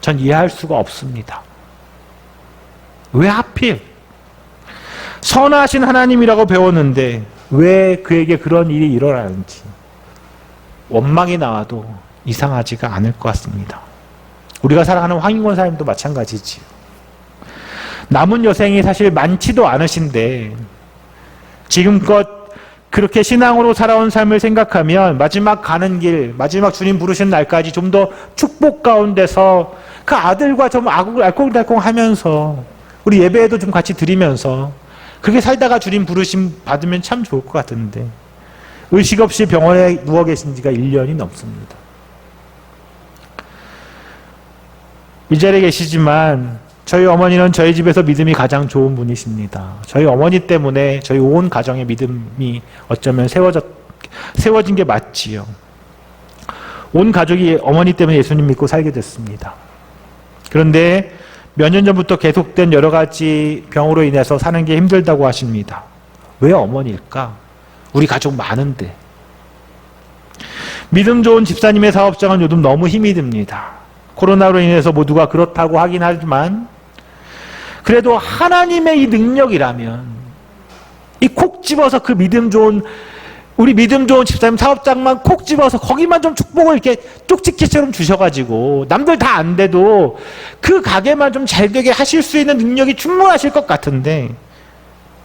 [SPEAKER 4] 전 이해할 수가 없습니다. 왜 하필? 선하신 하나님이라고 배웠는데 왜 그에게 그런 일이 일어나는지 원망이 나와도 이상하지가 않을 것 같습니다. 우리가 살아가는 황인권 사님도 마찬가지지. 남은 여생이 사실 많지도 않으신데 지금껏 그렇게 신앙으로 살아온 삶을 생각하면 마지막 가는 길, 마지막 주님 부르신 날까지 좀 더 축복 가운데서 그 아들과 좀 알콩달콩 하면서 우리 예배에도 좀 같이 드리면서 그렇게 살다가 주님 부르심 받으면 참 좋을 것 같은데 의식 없이 병원에 누워 계신 지가 1년이 넘습니다. 이 자리에 계시지만 저희 어머니는 저희 집에서 믿음이 가장 좋은 분이십니다. 저희 어머니 때문에 저희 온 가정의 믿음이 어쩌면 세워진 게 맞지요. 온 가족이 어머니 때문에 예수님 믿고 살게 됐습니다. 그런데 몇 년 전부터 계속된 여러 가지 병으로 인해서 사는 게 힘들다고 하십니다. 왜 어머니일까? 우리 가족 많은데. 믿음 좋은 집사님의 사업장은 요즘 너무 힘이 듭니다. 코로나로 인해서 모두가 그렇다고 하긴 하지만 그래도 하나님의 이 능력이라면 이 콕 집어서 그 우리 믿음 좋은 집사님 사업장만 콕 집어서 거기만 좀 축복을 이렇게 쪽집게처럼 주셔가지고 남들 다 안 돼도 그 가게만 좀 잘 되게 하실 수 있는 능력이 충분하실 것 같은데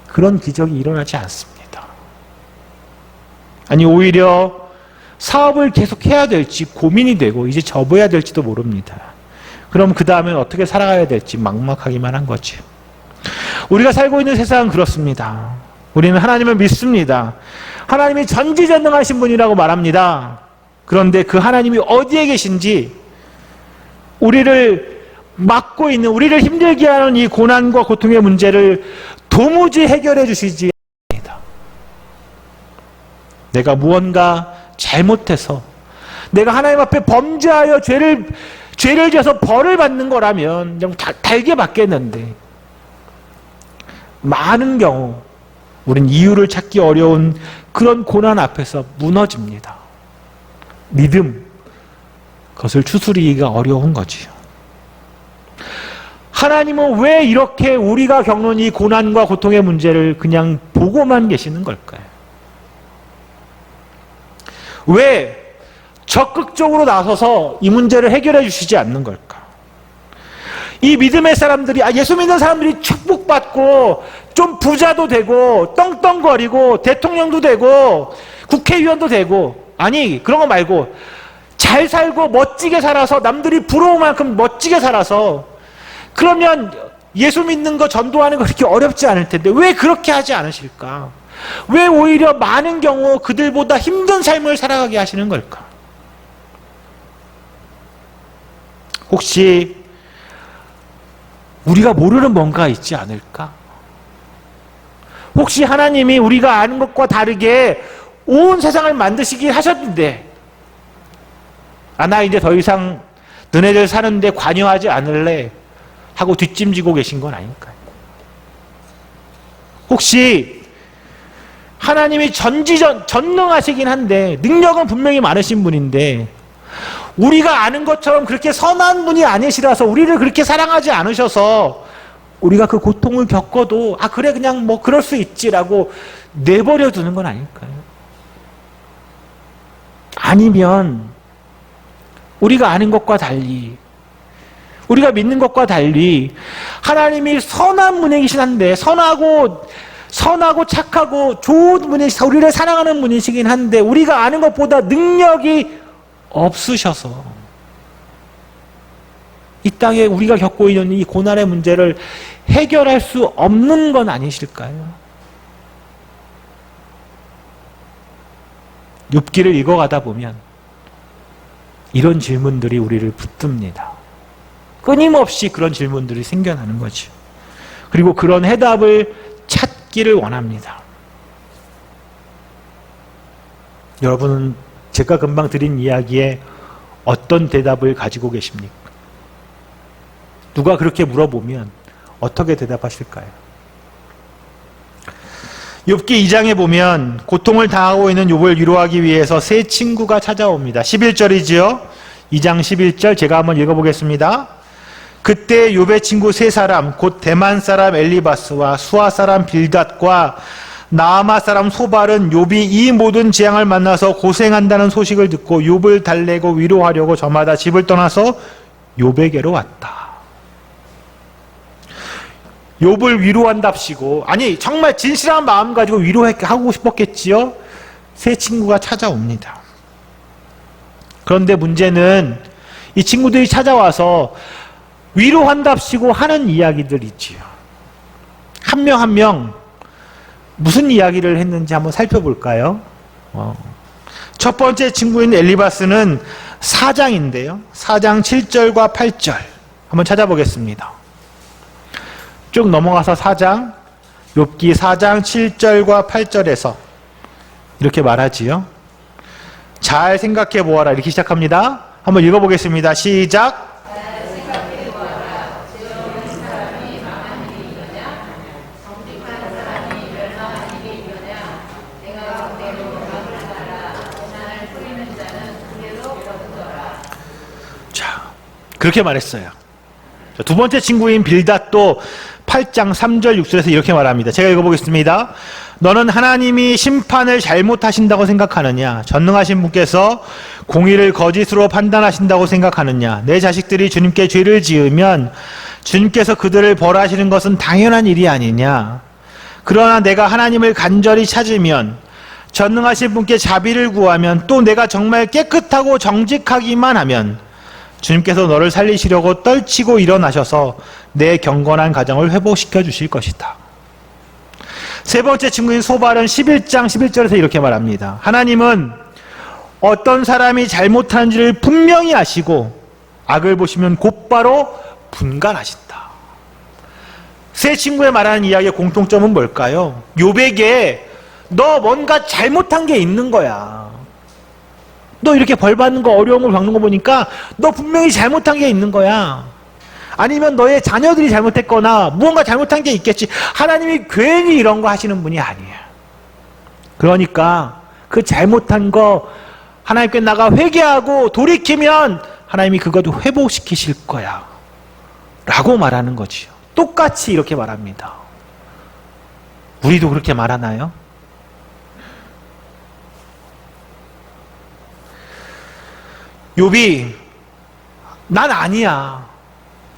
[SPEAKER 4] 그런 기적이 일어나지 않습니다. 아니 오히려 사업을 계속 해야 될지 고민이 되고 이제 접어야 될지도 모릅니다. 그럼 그 다음엔 어떻게 살아가야 될지 막막하기만 한 거지. 우리가 살고 있는 세상은 그렇습니다. 우리는 하나님을 믿습니다. 하나님이 전지전능하신 분이라고 말합니다. 그런데 그 하나님이 어디에 계신지 우리를 막고 있는, 우리를 힘들게 하는 이 고난과 고통의 문제를 도무지 해결해 주시지 않습니다. 내가 무언가 잘못해서 내가 하나님 앞에 범죄하여 죄를 지어서 벌을 받는 거라면 그냥 달게 받겠는데 많은 경우 우린 이유를 찾기 어려운 그런 고난 앞에서 무너집니다. 믿음, 그것을 추스리기가 어려운 거지요. 하나님은 왜 이렇게 우리가 겪는 이 고난과 고통의 문제를 그냥 보고만 계시는 걸까요? 왜 적극적으로 나서서 이 문제를 해결해 주시지 않는 걸까? 이 믿음의 사람들이, 예수 믿는 사람들이 축복받고 좀 부자도 되고 떵떵거리고 대통령도 되고 국회의원도 되고, 아니 그런 거 말고 잘 살고 멋지게 살아서 남들이 부러울 만큼 멋지게 살아서, 그러면 예수 믿는 거 전도하는 거 그렇게 어렵지 않을 텐데 왜 그렇게 하지 않으실까? 왜 오히려 많은 경우 그들보다 힘든 삶을 살아가게 하시는 걸까? 혹시 우리가 모르는 뭔가 있지 않을까? 혹시 하나님이 우리가 아는 것과 다르게 온 세상을 만드시긴 하셨는데 나 이제 더 이상 너네들 사는데 관여하지 않을래 하고 뒷짐지고 계신 건 아닐까요? 혹시 하나님이 전능하시긴 한데 능력은 분명히 많으신 분인데 우리가 아는 것처럼 그렇게 선한 분이 아니시라서 우리를 그렇게 사랑하지 않으셔서 우리가 그 고통을 겪어도 그래 그냥 뭐 그럴 수 있지라고 내버려 두는 건 아닐까요? 아니면 우리가 아는 것과 달리, 우리가 믿는 것과 달리 하나님이 선한 분이시긴 한데 선하고 착하고 좋은 분이시고 우리를 사랑하는 분이시긴 한데 우리가 아는 것보다 능력이 없으셔서 이 땅에 우리가 겪고 있는 이 고난의 문제를 해결할 수 없는 건 아니실까요? 욥기를 읽어가다 보면 이런 질문들이 우리를 붙듭니다. 끊임없이 그런 질문들이 생겨나는 거죠. 그리고 그런 해답을 찾기를 원합니다. 여러분은 제가 금방 드린 이야기에 어떤 대답을 가지고 계십니까? 누가 그렇게 물어보면 어떻게 대답하실까요? 욥기 2장에 보면 고통을 당하고 있는 욥을 위로하기 위해서 세 친구가 찾아옵니다. 11절이지요. 2장 11절 제가 한번 읽어보겠습니다. 그때 욥의 친구 세 사람 곧 대만 사람 엘리바스와 수아 사람 빌닷과 나아마 사람 소발은 욥이 이 모든 재앙을 만나서 고생한다는 소식을 듣고 욥을 달래고 위로하려고 저마다 집을 떠나서 욥에게로 왔다. 욥을 위로한답시고, 아니 정말 진실한 마음 가지고 위로하고 싶었겠지요. 세 친구가 찾아옵니다. 그런데 문제는 이 친구들이 찾아와서 위로한답시고 하는 이야기들이지요. 한 명 한 명 무슨 이야기를 했는지 한번 살펴볼까요? 첫 번째 친구인 엘리바스는 4장인데요. 4장 7절과 8절 한번 찾아보겠습니다. 쭉 넘어가서 4장, 욥기 4장 7절과 8절에서 이렇게 말하지요. 잘 생각해 보아라 이렇게 시작합니다. 한번 읽어보겠습니다. 시작. 그렇게 말했어요. 두 번째 친구인 빌닷도 8장 3절 6절에서 이렇게 말합니다. 제가 읽어보겠습니다. 너는 하나님이 심판을 잘못하신다고 생각하느냐? 전능하신 분께서 공의를 거짓으로 판단하신다고 생각하느냐? 내 자식들이 주님께 죄를 지으면 주님께서 그들을 벌하시는 것은 당연한 일이 아니냐? 그러나 내가 하나님을 간절히 찾으면 전능하신 분께 자비를 구하면 또 내가 정말 깨끗하고 정직하기만 하면 주님께서 너를 살리시려고 떨치고 일어나셔서 내 경건한 가정을 회복시켜 주실 것이다. 세 번째 친구인 소발은 11장 11절에서 이렇게 말합니다. 하나님은 어떤 사람이 잘못하는지를 분명히 아시고 악을 보시면 곧바로 분간하신다. 세 친구의 말하는 이야기의 공통점은 뭘까요? 욥에게 너 뭔가 잘못한 게 있는 거야. 너 이렇게 벌 받는 거, 어려움을 겪는 거 보니까 너 분명히 잘못한 게 있는 거야. 아니면 너의 자녀들이 잘못했거나 무언가 잘못한 게 있겠지. 하나님이 괜히 이런 거 하시는 분이 아니에요. 그러니까 그 잘못한 거 하나님께 나가 회개하고 돌이키면 하나님이 그것도 회복시키실 거야 라고 말하는 거지요. 똑같이 이렇게 말합니다. 우리도 그렇게 말하나요? 욥이 난 아니야.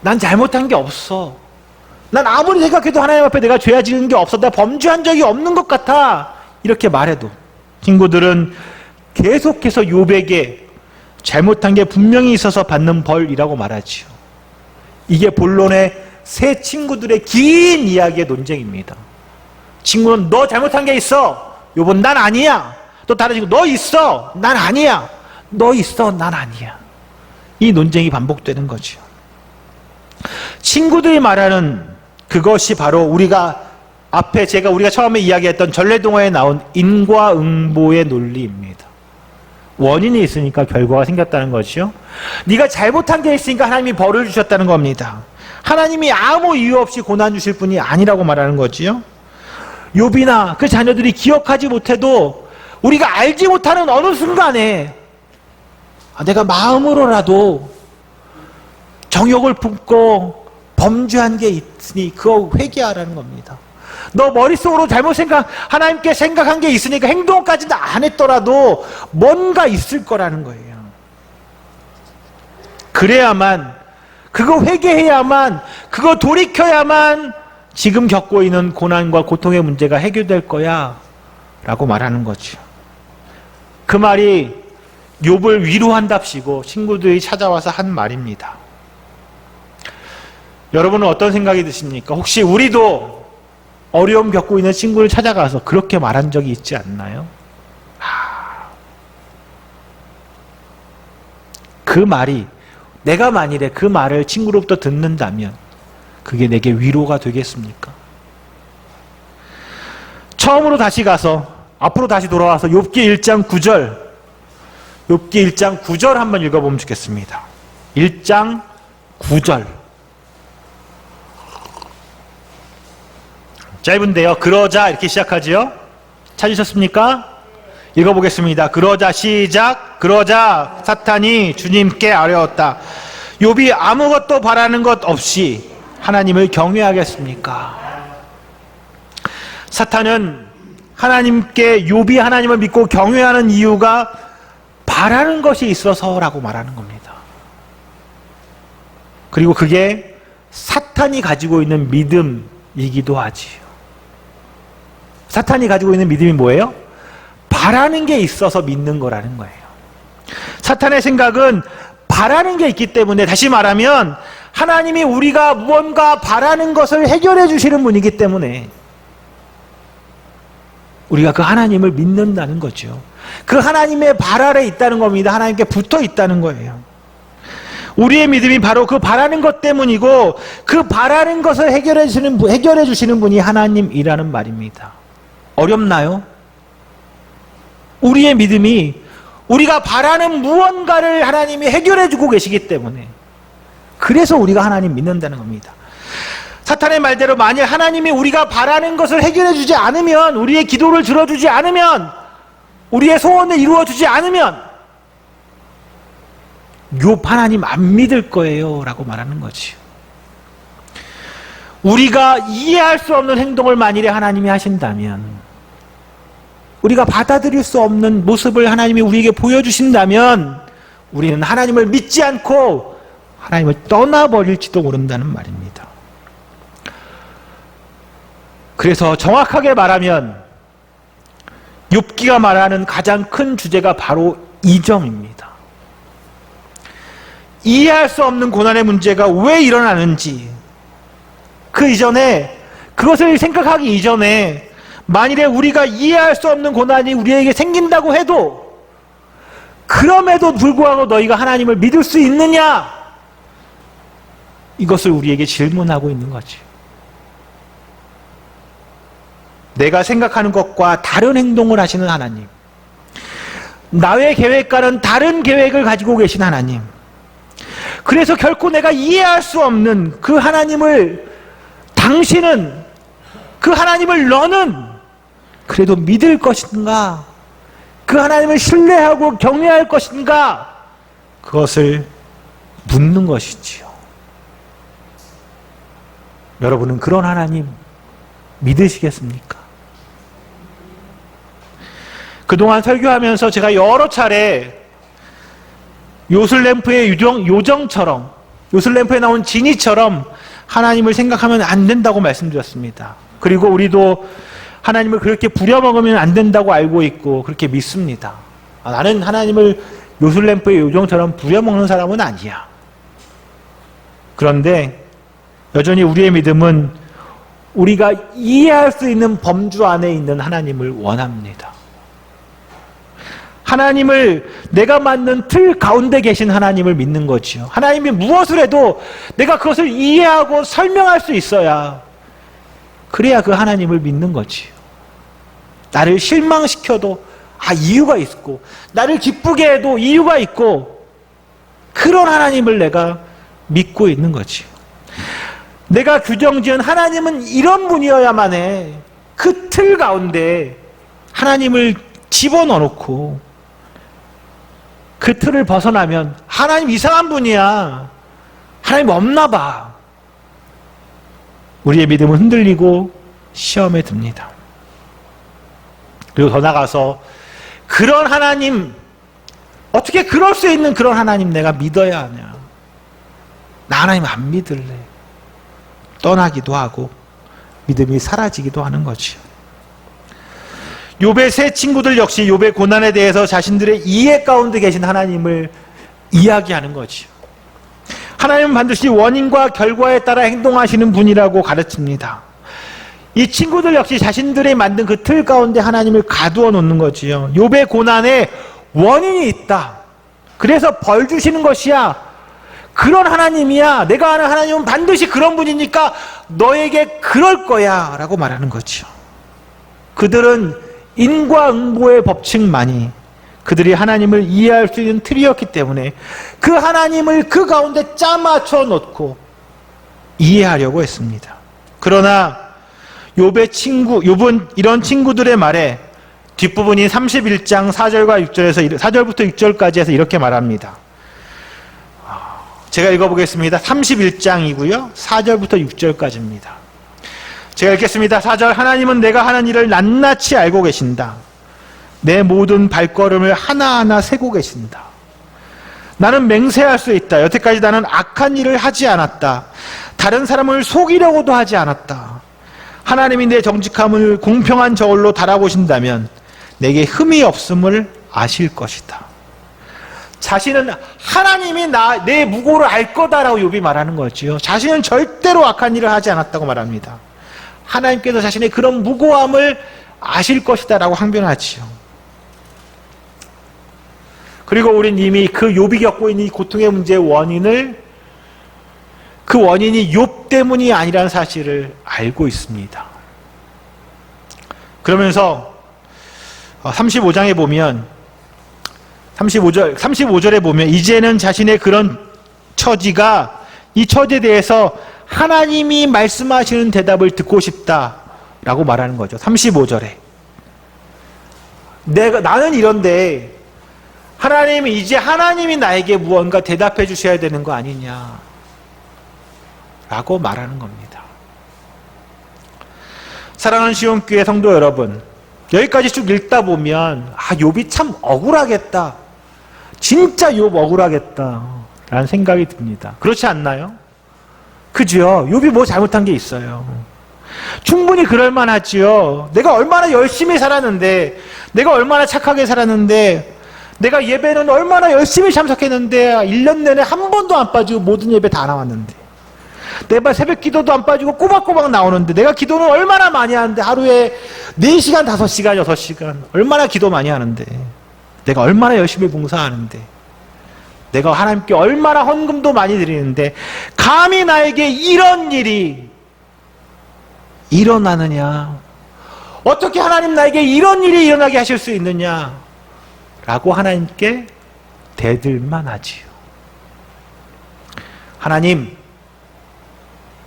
[SPEAKER 4] 난 잘못한 게 없어. 난 아무리 생각해도 하나님 앞에 내가 죄 지은 게 없어. 내가 범죄한 적이 없는 것 같아. 이렇게 말해도 친구들은 계속해서 욥에게 잘못한 게 분명히 있어서 받는 벌이라고 말하지요. 이게 본론의 세 친구들의 긴 이야기의 논쟁입니다. 친구는 너 잘못한 게 있어. 욥은 난 아니야. 또 다른 친구 너 있어. 난 아니야. 너 있어. 난 아니야. 이 논쟁이 반복되는 거죠. 친구들이 말하는 그것이 바로 우리가 처음에 이야기했던 전래동화에 나온 인과응보의 논리입니다. 원인이 있으니까 결과가 생겼다는 거죠. 네가 잘못한 게 있으니까 하나님이 벌을 주셨다는 겁니다. 하나님이 아무 이유 없이 고난 주실 분이 아니라고 말하는 거지요. 욥이나 그 자녀들이 기억하지 못해도 우리가 알지 못하는 어느 순간에 내가 마음으로라도 정욕을 품고 범죄한 게 있으니 그거 회개하라는 겁니다. 너 머릿속으로 하나님께 생각한 게 있으니까 행동까지는 안 했더라도 뭔가 있을 거라는 거예요. 그래야만, 그거 회개해야만, 그거 돌이켜야만 지금 겪고 있는 고난과 고통의 문제가 해결될 거야 라고 말하는 거죠. 그 말이 욥을 위로한답시고 친구들이 찾아와서 한 말입니다. 여러분은 어떤 생각이 드십니까? 혹시 우리도 어려움 겪고 있는 친구를 찾아가서 그렇게 말한 적이 있지 않나요? 그 말이, 내가 만일에 그 말을 친구로부터 듣는다면 그게 내게 위로가 되겠습니까? 처음으로 다시 가서, 앞으로 다시 돌아와서 욥기 1장 9절, 욥기 1장 9절 한번 읽어보면 좋겠습니다. 1장 9절. 짧은데요. 그러자 이렇게 시작하지요. 찾으셨습니까? 읽어보겠습니다. 그러자 시작. 그러자 사탄이 주님께 아뢰었다. 욥이 아무것도 바라는 것 없이 하나님을 경외하겠습니까? 사탄은 욥이 하나님을 믿고 경외하는 이유가 바라는 것이 있어서라고 말하는 겁니다. 그리고 그게 사탄이 가지고 있는 믿음이기도 하지요. 사탄이 가지고 있는 믿음이 뭐예요? 바라는 게 있어서 믿는 거라는 거예요. 사탄의 생각은 바라는 게 있기 때문에, 다시 말하면 하나님이 우리가 무언가 바라는 것을 해결해 주시는 분이기 때문에 우리가 그 하나님을 믿는다는 거죠. 그 하나님의 발 아래 있다는 겁니다. 하나님께 붙어 있다는 거예요. 우리의 믿음이 바로 그 바라는 것 때문이고, 그 바라는 것을 해결해 주시는 분이 하나님이라는 말입니다. 어렵나요? 우리의 믿음이 우리가 바라는 무언가를 하나님이 해결해 주고 계시기 때문에, 그래서 우리가 하나님 믿는다는 겁니다. 사탄의 말대로 만일 하나님이 우리가 바라는 것을 해결해 주지 않으면, 우리의 기도를 들어주지 않으면, 우리의 소원을 이루어 주지 않으면 욥 하나님 안 믿을 거예요 라고 말하는 거지. 우리가 이해할 수 없는 행동을 만일에 하나님이 하신다면, 우리가 받아들일 수 없는 모습을 하나님이 우리에게 보여주신다면 우리는 하나님을 믿지 않고 하나님을 떠나버릴지도 모른다는 말입니다. 그래서 정확하게 말하면 욥기가 말하는 가장 큰 주제가 바로 이 점입니다. 이해할 수 없는 고난의 문제가 왜 일어나는지, 그 이전에, 그것을 생각하기 이전에 만일에 우리가 이해할 수 없는 고난이 우리에게 생긴다고 해도 그럼에도 불구하고 너희가 하나님을 믿을 수 있느냐? 이것을 우리에게 질문하고 있는 거지. 내가 생각하는 것과 다른 행동을 하시는 하나님, 나의 계획과는 다른 계획을 가지고 계신 하나님, 그래서 결코 내가 이해할 수 없는 그 하나님을, 당신은, 그 하나님을 너는 그래도 믿을 것인가? 그 하나님을 신뢰하고 경외할 것인가? 그것을 묻는 것이지요. 여러분은 그런 하나님 믿으시겠습니까? 그동안 설교하면서 제가 여러 차례 요슬램프의 요정처럼, 요슬램프에 나온 지니처럼 하나님을 생각하면 안 된다고 말씀드렸습니다. 그리고 우리도 하나님을 그렇게 부려먹으면 안 된다고 알고 있고 그렇게 믿습니다. 나는 하나님을 요술램프의 요정처럼 부려먹는 사람은 아니야. 그런데 여전히 우리의 믿음은 우리가 이해할 수 있는 범주 안에 있는 하나님을 원합니다. 하나님을, 내가 맞는 틀 가운데 계신 하나님을 믿는 거지요. 하나님이 무엇을 해도 내가 그것을 이해하고 설명할 수 있어야, 그래야 그 하나님을 믿는 거지요. 나를 실망시켜도 이유가 있고, 나를 기쁘게 해도 이유가 있고, 그런 하나님을 내가 믿고 있는 거지요. 내가 규정지은 하나님은 이런 분이어야만 해. 그 틀 가운데 하나님을 집어넣어놓고 그 틀을 벗어나면 하나님 이상한 분이야, 하나님 없나 봐, 우리의 믿음은 흔들리고 시험에 듭니다. 그리고 더 나가서 그런 하나님, 어떻게 그럴 수 있는 그런 하나님 내가 믿어야 하냐, 나 하나님 안 믿을래, 떠나기도 하고 믿음이 사라지기도 하는 거지요. 욥의 세 친구들 역시 욥의 고난에 대해서 자신들의 이해 가운데 계신 하나님을 이야기하는 거지요. 하나님은 반드시 원인과 결과에 따라 행동하시는 분이라고 가르칩니다. 이 친구들 역시 자신들이 만든 그 틀 가운데 하나님을 가두어 놓는 거지요. 욥의 고난에 원인이 있다, 그래서 벌 주시는 것이야, 그런 하나님이야, 내가 아는 하나님은 반드시 그런 분이니까 너에게 그럴 거야 라고 말하는 거죠. 그들은 인과응보의 법칙만이 그들이 하나님을 이해할 수 있는 틀이었기 때문에 그 하나님을 그 가운데 짜맞춰 놓고 이해하려고 했습니다. 그러나 욥은 이런 친구들의 말에 뒷부분이 31장 4절부터 6절까지 해서 이렇게 말합니다. 제가 읽어보겠습니다. 31장이고요. 4절부터 6절까지입니다. 제가 읽겠습니다. 4절. 하나님은 내가 하는 일을 낱낱이 알고 계신다. 내 모든 발걸음을 하나하나 세고 계신다. 나는 맹세할 수 있다. 여태까지 나는 악한 일을 하지 않았다. 다른 사람을 속이려고도 하지 않았다. 하나님이 내 정직함을 공평한 저울로 달아보신다면 내게 흠이 없음을 아실 것이다. 자신은 하나님이 내 무고를 알 거다라고 욥이 말하는 거지요. 자신은 절대로 악한 일을 하지 않았다고 말합니다. 하나님께서 자신의 그런 무고함을 아실 것이다 라고 항변하지요. 그리고 우린 이미 그 욥이 겪고 있는 이 고통의 문제의 원인을, 그 원인이 욥 때문이 아니라는 사실을 알고 있습니다. 그러면서 35장에 보면 35절에 보면 이제는 자신의 그런 처지가, 이 처지에 대해서 하나님이 말씀하시는 대답을 듣고 싶다라고 말하는 거죠. 35절에 나는 이런데 하나님이 이제 하나님이 나에게 무언가 대답해 주셔야 되는 거 아니냐 라고 말하는 겁니다. 사랑하는 시온교회 성도 여러분, 여기까지 쭉 읽다 보면 욥이 참 억울하겠다, 진짜 욥 억울하겠다 라는 생각이 듭니다. 그렇지 않나요? 그죠? 욥이 뭐 잘못한 게 있어요? 충분히 그럴 만하지요. 내가 얼마나 열심히 살았는데, 내가 얼마나 착하게 살았는데, 내가 예배는 얼마나 열심히 참석했는데 1년 내내 한 번도 안 빠지고 모든 예배 다 나왔는데, 내가 새벽 기도도 안 빠지고 꼬박꼬박 나오는데, 내가 기도는 얼마나 많이 하는데 하루에 4시간, 5시간, 6시간 얼마나 기도 많이 하는데, 내가 얼마나 열심히 봉사하는데, 내가 하나님께 얼마나 헌금도 많이 드리는데 감히 나에게 이런 일이 일어나느냐, 어떻게 하나님 나에게 이런 일이 일어나게 하실 수 있느냐 라고 하나님께 대들만 하지요. 하나님,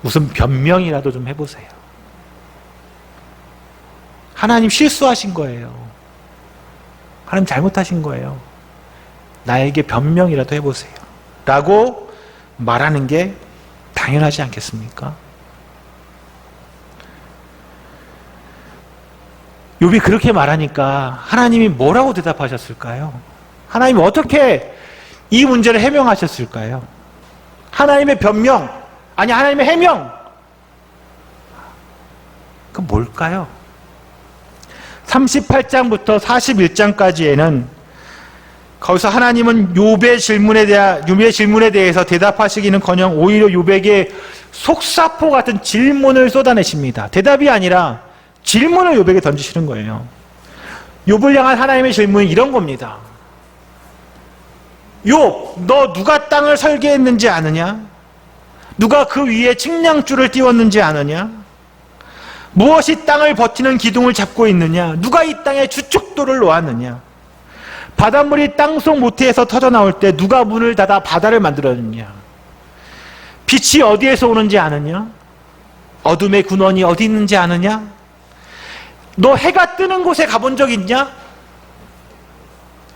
[SPEAKER 4] 무슨 변명이라도 좀 해보세요. 하나님 실수하신 거예요. 하나님 잘못하신 거예요. 나에게 변명이라도 해보세요 라고 말하는 게 당연하지 않겠습니까? 욥이 그렇게 말하니까 하나님이 뭐라고 대답하셨을까요? 하나님이 어떻게 이 문제를 해명하셨을까요? 하나님의 변명, 아니 하나님의 해명, 그 뭘까요? 38장부터 41장까지에는 거기서 하나님은 욥의 질문에 대해서 대답하시기는커녕 오히려 욥에게 속사포 같은 질문을 쏟아내십니다. 대답이 아니라 질문을 욥에게 던지시는 거예요. 욥을 향한 하나님의 질문은 이런 겁니다. 욥, 너 누가 땅을 설계했는지 아느냐? 누가 그 위에 측량줄을 띄웠는지 아느냐? 무엇이 땅을 버티는 기둥을 잡고 있느냐? 누가 이 땅에 주축도를 놓았느냐? 바닷물이 땅속 모태에서 터져나올 때 누가 문을 닫아 바다를 만들었느냐? 빛이 어디에서 오는지 아느냐? 어둠의 근원이 어디 있는지 아느냐? 너 해가 뜨는 곳에 가본 적 있냐?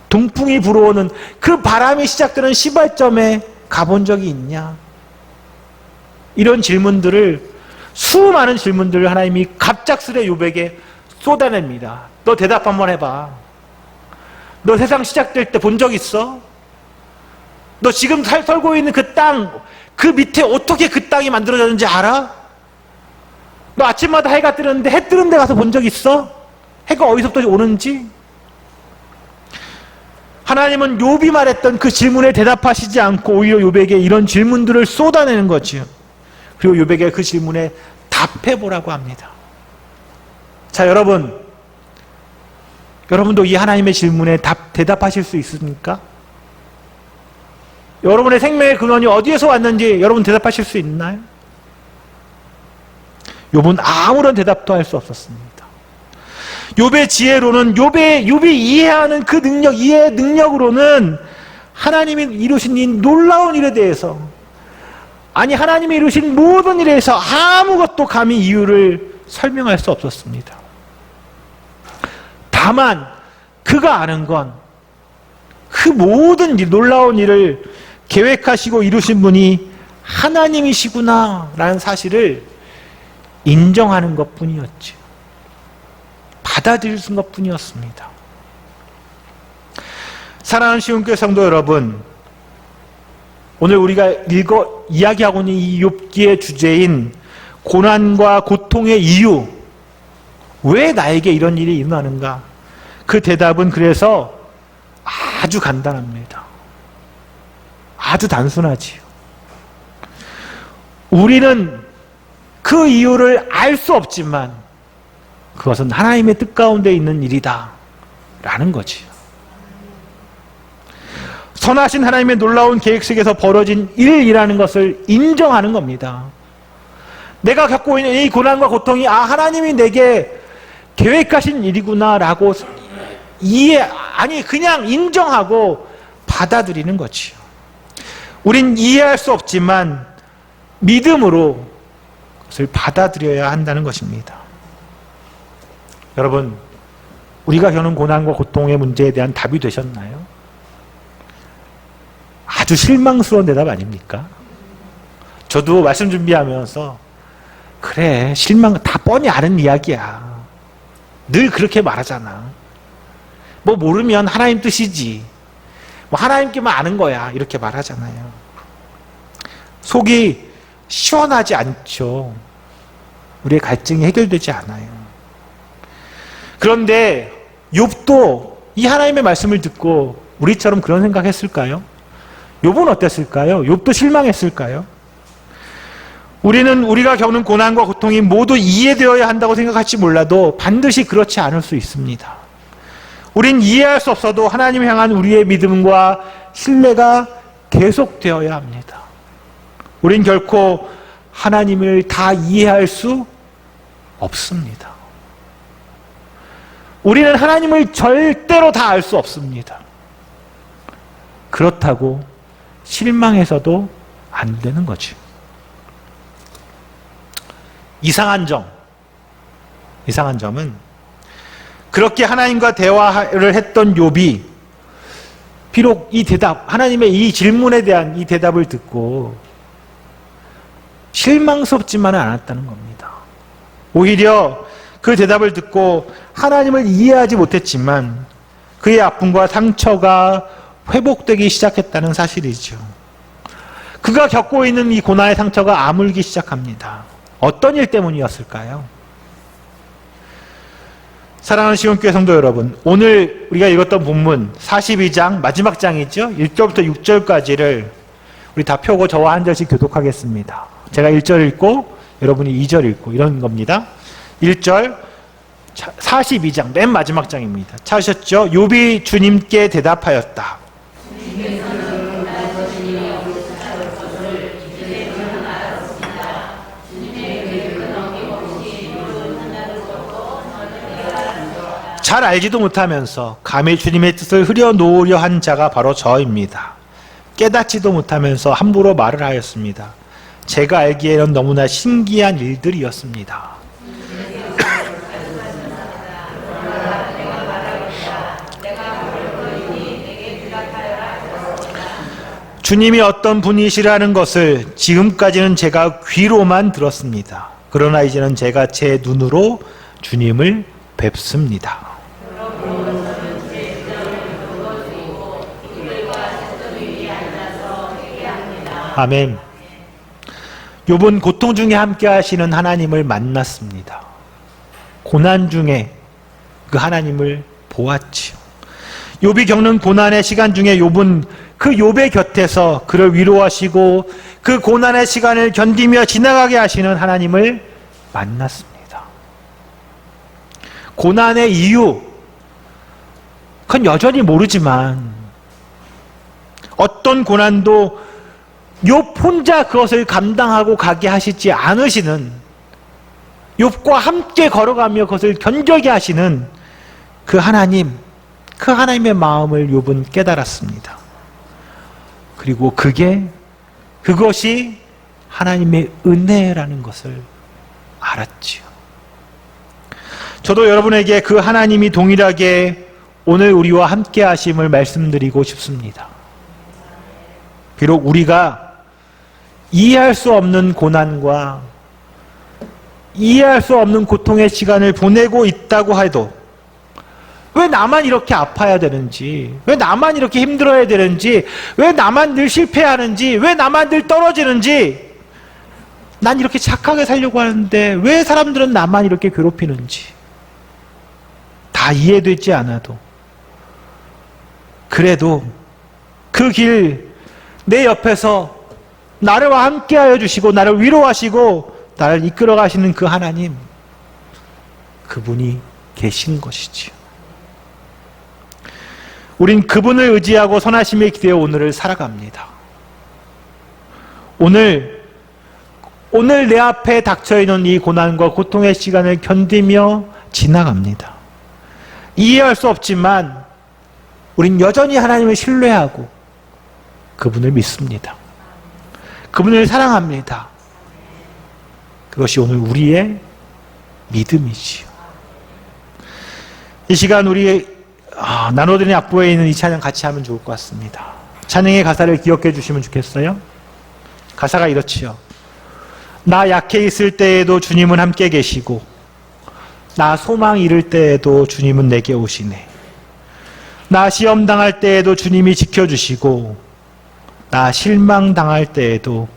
[SPEAKER 4] 동풍이 불어오는 그 바람이 시작되는 시발점에 가본 적이 있냐? 이런 질문들을, 수많은 질문들을 하나님이 갑작스레 욥에게 쏟아냅니다. 너 대답 한번 해봐. 너 세상 시작될 때 본 적 있어? 너 지금 살고 있는 그 땅, 그 밑에 어떻게 그 땅이 만들어졌는지 알아? 너 아침마다 해가 뜨는데 해 뜨는 데 가서 본 적 있어? 해가 어디서부터 오는지? 하나님은 욥이 말했던 그 질문에 대답하시지 않고 오히려 욥에게 이런 질문들을 쏟아내는 거지요. 그리고 욥에게 그 질문에 답해보라고 합니다. 자, 여러분도 이 하나님의 질문에 대답하실 수 있습니까? 여러분의 생명의 근원이 어디에서 왔는지 여러분 대답하실 수 있나요? 욥은 아무런 대답도 할 수 없었습니다. 욥의 지혜로는, 욥이 이해하는 그 능력, 이해의 능력으로는 하나님이 이루신 이 놀라운 일에 대해서, 아니 하나님이 이루신 모든 일에 대해서 아무것도 감히 이유를 설명할 수 없었습니다. 다만 그가 아는 건 그 모든 놀라운 일을 계획하시고 이루신 분이 하나님이시구나 라는 사실을 인정하는 것뿐이었죠. 받아들이는 것뿐이었습니다. 사랑하는 시온교회 성도 여러분, 오늘 우리가 이야기하고 있는 이 욥기의 주제인 고난과 고통의 이유, 왜 나에게 이런 일이 일어나는가? 그 대답은 그래서 아주 간단합니다. 아주 단순하지요. 우리는 그 이유를 알 수 없지만 그것은 하나님의 뜻 가운데 있는 일이다 라는 거지요. 선하신 하나님의 놀라운 계획 속에서 벌어진 일이라는 것을 인정하는 겁니다. 내가 겪고 있는 이 고난과 고통이 하나님이 내게 계획하신 일이구나 라고 그냥 인정하고 받아들이는 거지요. 우린 이해할 수 없지만 믿음으로 그것을 받아들여야 한다는 것입니다. 여러분, 우리가 겪는 고난과 고통의 문제에 대한 답이 되셨나요? 아주 실망스러운 대답 아닙니까? 저도 말씀 준비하면서 그래, 실망 다 뻔히 아는 이야기야. 늘 그렇게 말하잖아. 뭐 모르면 하나님 뜻이지. 뭐 하나님께만 아는 거야. 이렇게 말하잖아요. 속이 시원하지 않죠. 우리의 갈증이 해결되지 않아요. 그런데 욥도 이 하나님의 말씀을 듣고 우리처럼 그런 생각했을까요? 욥은 어땠을까요? 욥도 실망했을까요? 우리는 우리가 겪는 고난과 고통이 모두 이해되어야 한다고 생각할지 몰라도 반드시 그렇지 않을 수 있습니다. 우린 이해할 수 없어도 하나님 향한 우리의 믿음과 신뢰가 계속되어야 합니다. 우린 결코 하나님을 다 이해할 수 없습니다. 우리는 하나님을 절대로 다 알 수 없습니다. 그렇다고 실망해서도 안 되는 거지. 이상한 점은 그렇게 하나님과 대화를 했던 욥이 비록 이 대답, 하나님의 이 질문에 대한 이 대답을 듣고 실망스럽지만은 않았다는 겁니다. 오히려 그 대답을 듣고 하나님을 이해하지 못했지만 그의 아픔과 상처가 회복되기 시작했다는 사실이죠. 그가 겪고 있는 이 고난의 상처가 아물기 시작합니다. 어떤 일 때문이었을까요? 사랑하는 시온교회 성도 여러분, 오늘 우리가 읽었던 본문 42장 마지막 장이죠. 1절부터 6절까지를 우리 다 펴고 저와 한 절씩 교독하겠습니다. 제가 1절 읽고 여러분이 2절 읽고 이런 겁니다. 1절 42장 맨 마지막 장입니다. 찾으셨죠? 욥이 주님께 대답하였다. 잘 알지도 못하면서 감히 주님의 뜻을 흐려놓으려 한 자가 바로 저입니다. 깨닫지도 못하면서 함부로 말을 하였습니다. 제가 알기에는 너무나 신기한 일들이었습니다. 주님이 어떤 분이시라는 것을 지금까지는 제가 귀로만 들었습니다. 그러나 이제는 제가 제 눈으로 주님을 뵙습니다. 아멘. 욥은 고통 중에 함께 하시는 하나님을 만났습니다. 고난 중에 그 하나님을 보았지요. 욥이 겪는 고난의 시간 중에 욥은 그 욥의 곁에서 그를 위로하시고 그 고난의 시간을 견디며 지나가게 하시는 하나님을 만났습니다. 고난의 이유, 그건 여전히 모르지만 어떤 고난도 욥 혼자 그것을 감당하고 가게 하시지 않으시는, 욥과 함께 걸어가며 그것을 견뎌게 하시는 그 하나님, 그 하나님의 마음을 욥은 깨달았습니다. 그리고 그것이 하나님의 은혜라는 것을 알았지요. 저도 여러분에게 그 하나님이 동일하게 오늘 우리와 함께 하심을 말씀드리고 싶습니다. 비록 우리가 이해할 수 없는 고난과 이해할 수 없는 고통의 시간을 보내고 있다고 해도 왜 나만 이렇게 아파야 되는지, 왜 나만 이렇게 힘들어야 되는지, 왜 나만 늘 실패하는지, 왜 나만 늘 떨어지는지, 난 이렇게 착하게 살려고 하는데 왜 사람들은 나만 이렇게 괴롭히는지 다 이해되지 않아도 그래도 그 길 내 옆에서 나를 함께하여 주시고 나를 위로하시고 나를 이끌어 가시는 그 하나님, 그분이 계신 것이지요. 우린 그분을 의지하고 선하심에 기대어 오늘을 살아갑니다. 오늘 내 앞에 닥쳐있는 이 고난과 고통의 시간을 견디며 지나갑니다. 이해할 수 없지만 우린 여전히 하나님을 신뢰하고 그분을 믿습니다. 그분을 사랑합니다. 그것이 오늘 우리의 믿음이지요. 이 시간 우리 나눠드린 악보에 있는 이 찬양 같이 하면 좋을 것 같습니다. 찬양의 가사를 기억해 주시면 좋겠어요. 가사가 이렇지요. 나 약해 있을 때에도 주님은 함께 계시고 나 소망 잃을 때에도 주님은 내게 오시네. 나 시험 당할 때에도 주님이 지켜주시고 나 실망 당할 때에도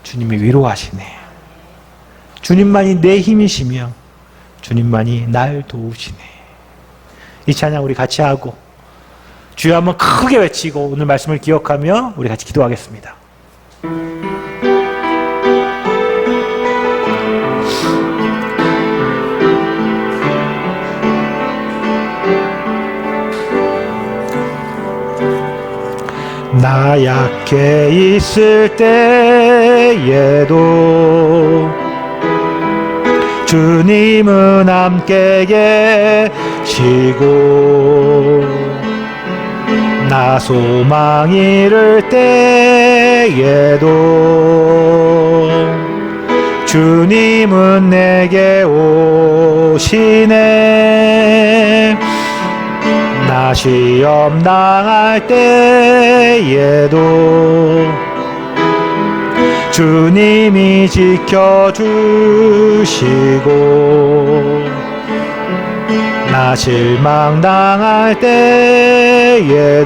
[SPEAKER 4] 주님이 위로하시네. 주님만이 내 힘이시며 주님만이 날 도우시네. 이 찬양 우리 같이 하고 주여 한번 크게 외치고 오늘 말씀을 기억하며 우리 같이 기도하겠습니다. 나 약해 있을 때에도 주님은 함께 계시고 나 소망 잃을 때에도 주님은 내게 오시네. 나 시험 당할 때에도 주님이 지켜주시고 나 실망 당할 때에도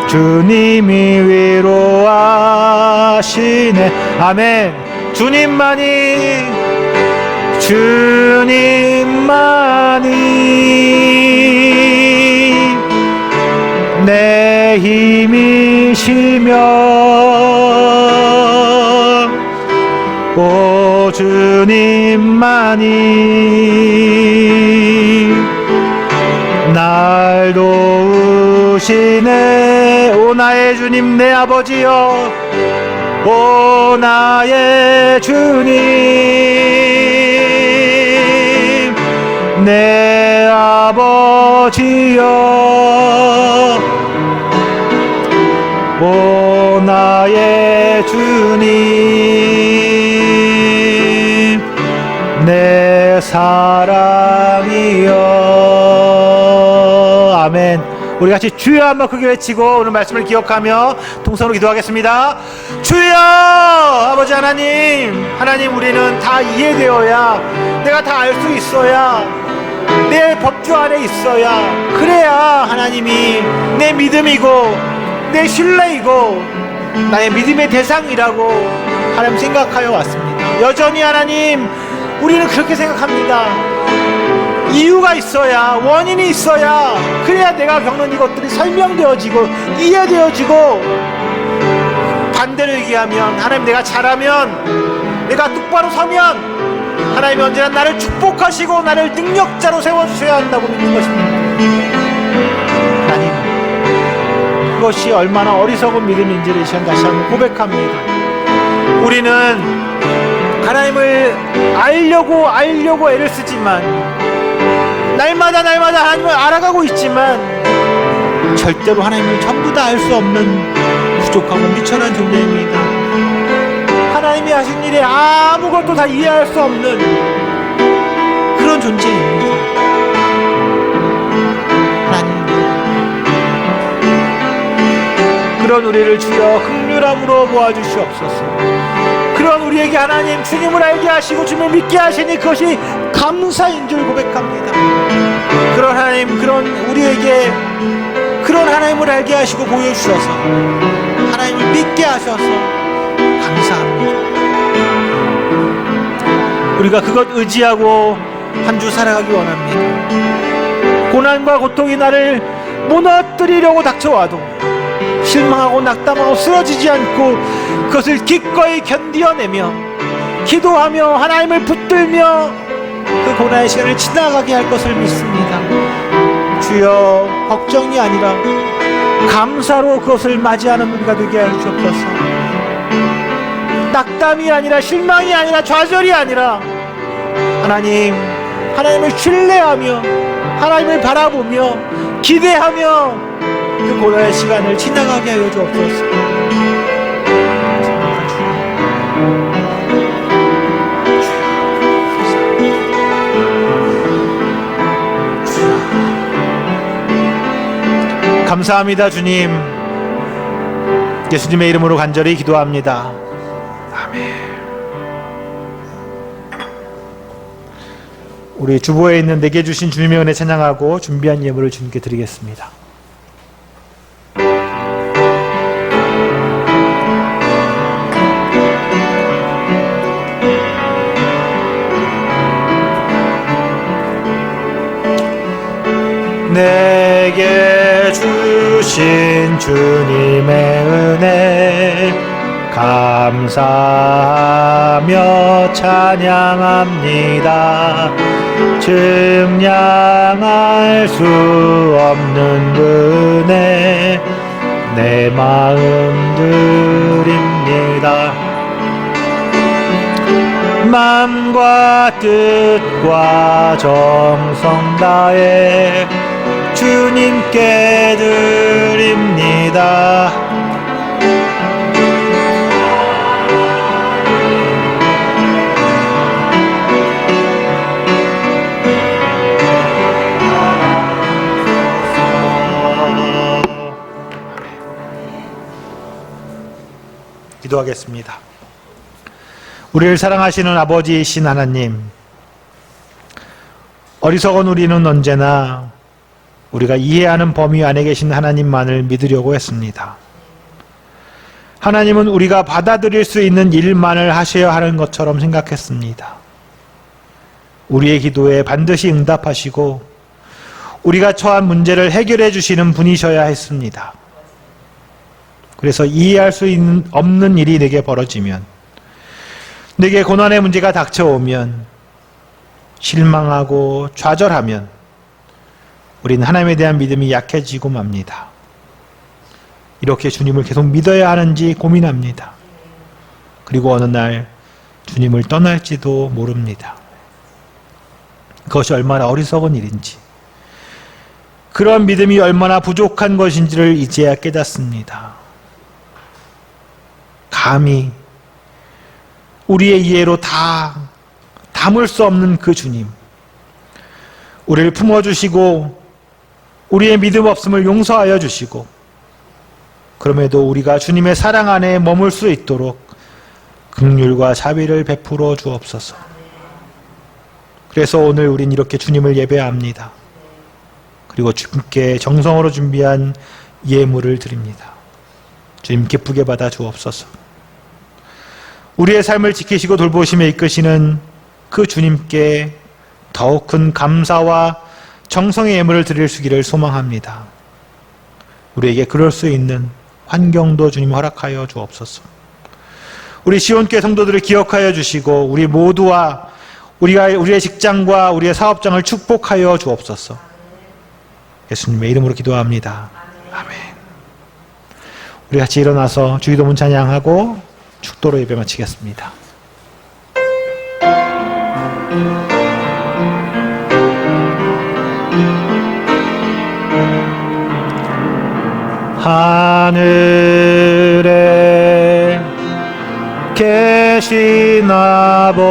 [SPEAKER 4] 주님이 위로하시네. 아멘. 주님만이 내 힘이시며 오 주님만이 날 도우시네. 오 나의 주님 내 아버지여 오 나의 주님 내 아버지여 오 나의 주님 내 사랑이여. 아멘. 우리 같이 주여 한번 크게 외치고 오늘 말씀을 기억하며 동성으로 기도하겠습니다. 주여. 아버지 하나님 우리는 다 이해되어야 내가 다 알 수 있어야 내 법주 안에 있어야 그래야 하나님이 내 믿음이고 내 신뢰이고 나의 믿음의 대상이라고 하나님 생각하여 왔습니다. 여전히 하나님 우리는 그렇게 생각합니다. 이유가 있어야 원인이 있어야 그래야 내가 겪는 이것들이 설명되어지고 이해되어지고 반대로 얘기하면 하나님 내가 잘하면 내가 똑바로 서면 하나님이 언제나 나를 축복하시고 나를 능력자로 세워주셔야 한다고 믿는 것입니다. 하나님 그것이 얼마나 어리석은 믿음인지를 시간 다시 한번 고백합니다. 우리는 하나님을 알려고 애를 쓰지만 날마다 하나님을 알아가고 있지만 절대로 하나님을 전부 다 알 수 없는 부족하고 미천한 존재입니다. 하나님이 하신 일에 아무것도 다 이해할 수 없는 그런 존재입니다. 하나님 그런 우리를 주여 긍휼함으로 보아주시옵소서. 그런 우리에게 하나님 주님을 알게 하시고 주님을 믿게 하시니 그것이 감사인 줄 고백합니다. 그런 하나님 그런 우리에게 그런 하나님을 알게 하시고 보여주셔서 하나님을 믿게 하셔서 감사합니다. 우리가 그것 의지하고 한 주 살아가기 원합니다. 고난과 고통이 나를 무너뜨리려고 닥쳐와도 실망하고 낙담하고 쓰러지지 않고 그것을 기꺼이 견디어내며 기도하며 하나님을 붙들며 그 고난의 시간을 지나가게 할 것을 믿습니다. 주여 걱정이 아니라 감사로 그것을 맞이하는 우리가 되게 할 주옵소서. 낙담이 아니라 실망이 아니라 좌절이 아니라 하나님을 신뢰하며 하나님을 바라보며 기대하며 그 고난의 시간을 지나가게 하여 주옵소서. 감사합니다, 주님. 예수님의 이름으로 간절히 기도합니다. 아멘. 우리 주보에 있는 내게 주신 주님의 은혜 찬양하고 준비한 예물을 주님께 드리겠습니다. 내게 주신 주님의 은혜 감사하며 찬양합니다. 증량할 수 없는 은혜 내 마음 드립니다. 마음과 뜻과 정성 다해 주님께 드립니다. 기도하겠습니다. 우리를 사랑하시는 아버지이신 하나님, 어리석은 우리는 언제나 우리가 이해하는 범위 안에 계신 하나님만을 믿으려고 했습니다. 하나님은 우리가 받아들일 수 있는 일만을 하셔야 하는 것처럼 생각했습니다. 우리의 기도에 반드시 응답하시고 우리가 처한 문제를 해결해 주시는 분이셔야 했습니다. 그래서 이해할 수 없는 일이 내게 벌어지면, 내게 고난의 문제가 닥쳐오면, 실망하고 좌절하면 우린 하나님에 대한 믿음이 약해지고 맙니다. 이렇게 주님을 계속 믿어야 하는지 고민합니다. 그리고 어느 날 주님을 떠날지도 모릅니다. 그것이 얼마나 어리석은 일인지, 그런 믿음이 얼마나 부족한 것인지를 이제야 깨닫습니다. 감히 우리의 이해로 다 담을 수 없는 그 주님, 우리를 품어주시고 우리의 믿음 없음을 용서하여 주시고, 그럼에도 우리가 주님의 사랑 안에 머물 수 있도록 긍휼과 자비를 베풀어 주옵소서. 그래서 오늘 우린 이렇게 주님을 예배합니다. 그리고 주님께 정성으로 준비한 예물을 드립니다. 주님 기쁘게 받아 주옵소서. 우리의 삶을 지키시고 돌보시며 이끄시는 그 주님께 더욱 큰 감사와 정성의 예물을 드릴 수 있기를 소망합니다. 우리에게 그럴 수 있는 환경도 주님 허락하여 주옵소서. 우리 시온교회 성도들을 기억하여 주시고 우리 모두와 우리의 직장과 우리의 사업장을 축복하여 주옵소서. 예수님의 이름으로 기도합니다. 아멘. 우리 같이 일어나서 주기도문 찬양하고 축도로 예배 마치겠습니다. 하늘에 계신 아버지,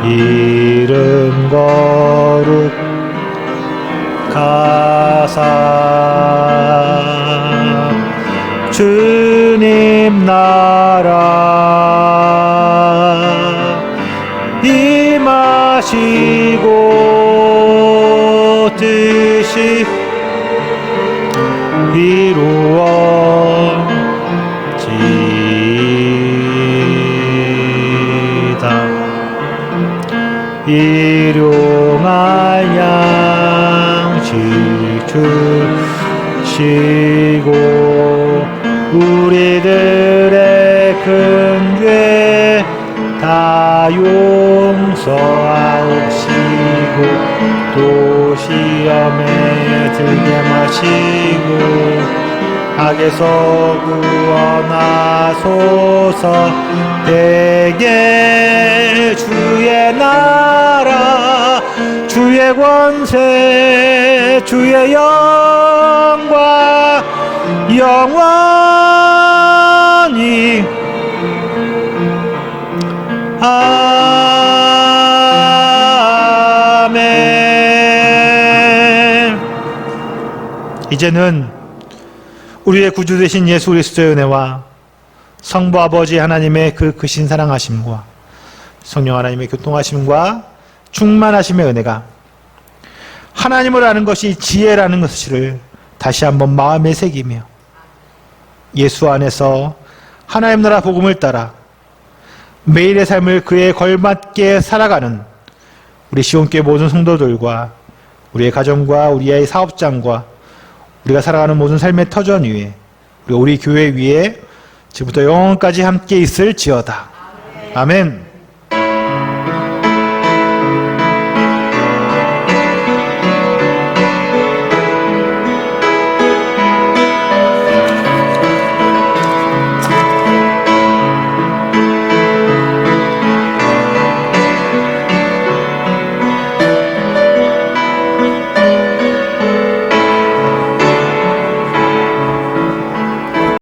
[SPEAKER 4] 이름 거룩하사 주님 나라 임하시고 뜻이 이루어지이다. 일용할 양식 주시고 우리들의 큰 죄 다 용서하옵시고 또 시험에 들게 마시고 악에서 구원하소서. 대개 주의 나라 주의 권세 주의 영광 영원히 아멘. 이제는 우리의 구주 되신 예수 그리스도의 은혜와 성부 아버지 하나님의 그 크신 사랑하심과 성령 하나님의 교통하심과 충만하심의 은혜가 하나님을 아는 것이 지혜라는 것을 다시 한번 마음에 새기며 예수 안에서 하나님 나라 복음을 따라 매일의 삶을 그에 걸맞게 살아가는 우리 시온교회 모든 성도들과 우리의 가정과 우리의 사업장과 우리가 살아가는 모든 삶의 터전 위에 우리 교회 위에 지금부터 영원까지 함께 있을지어다. 아멘.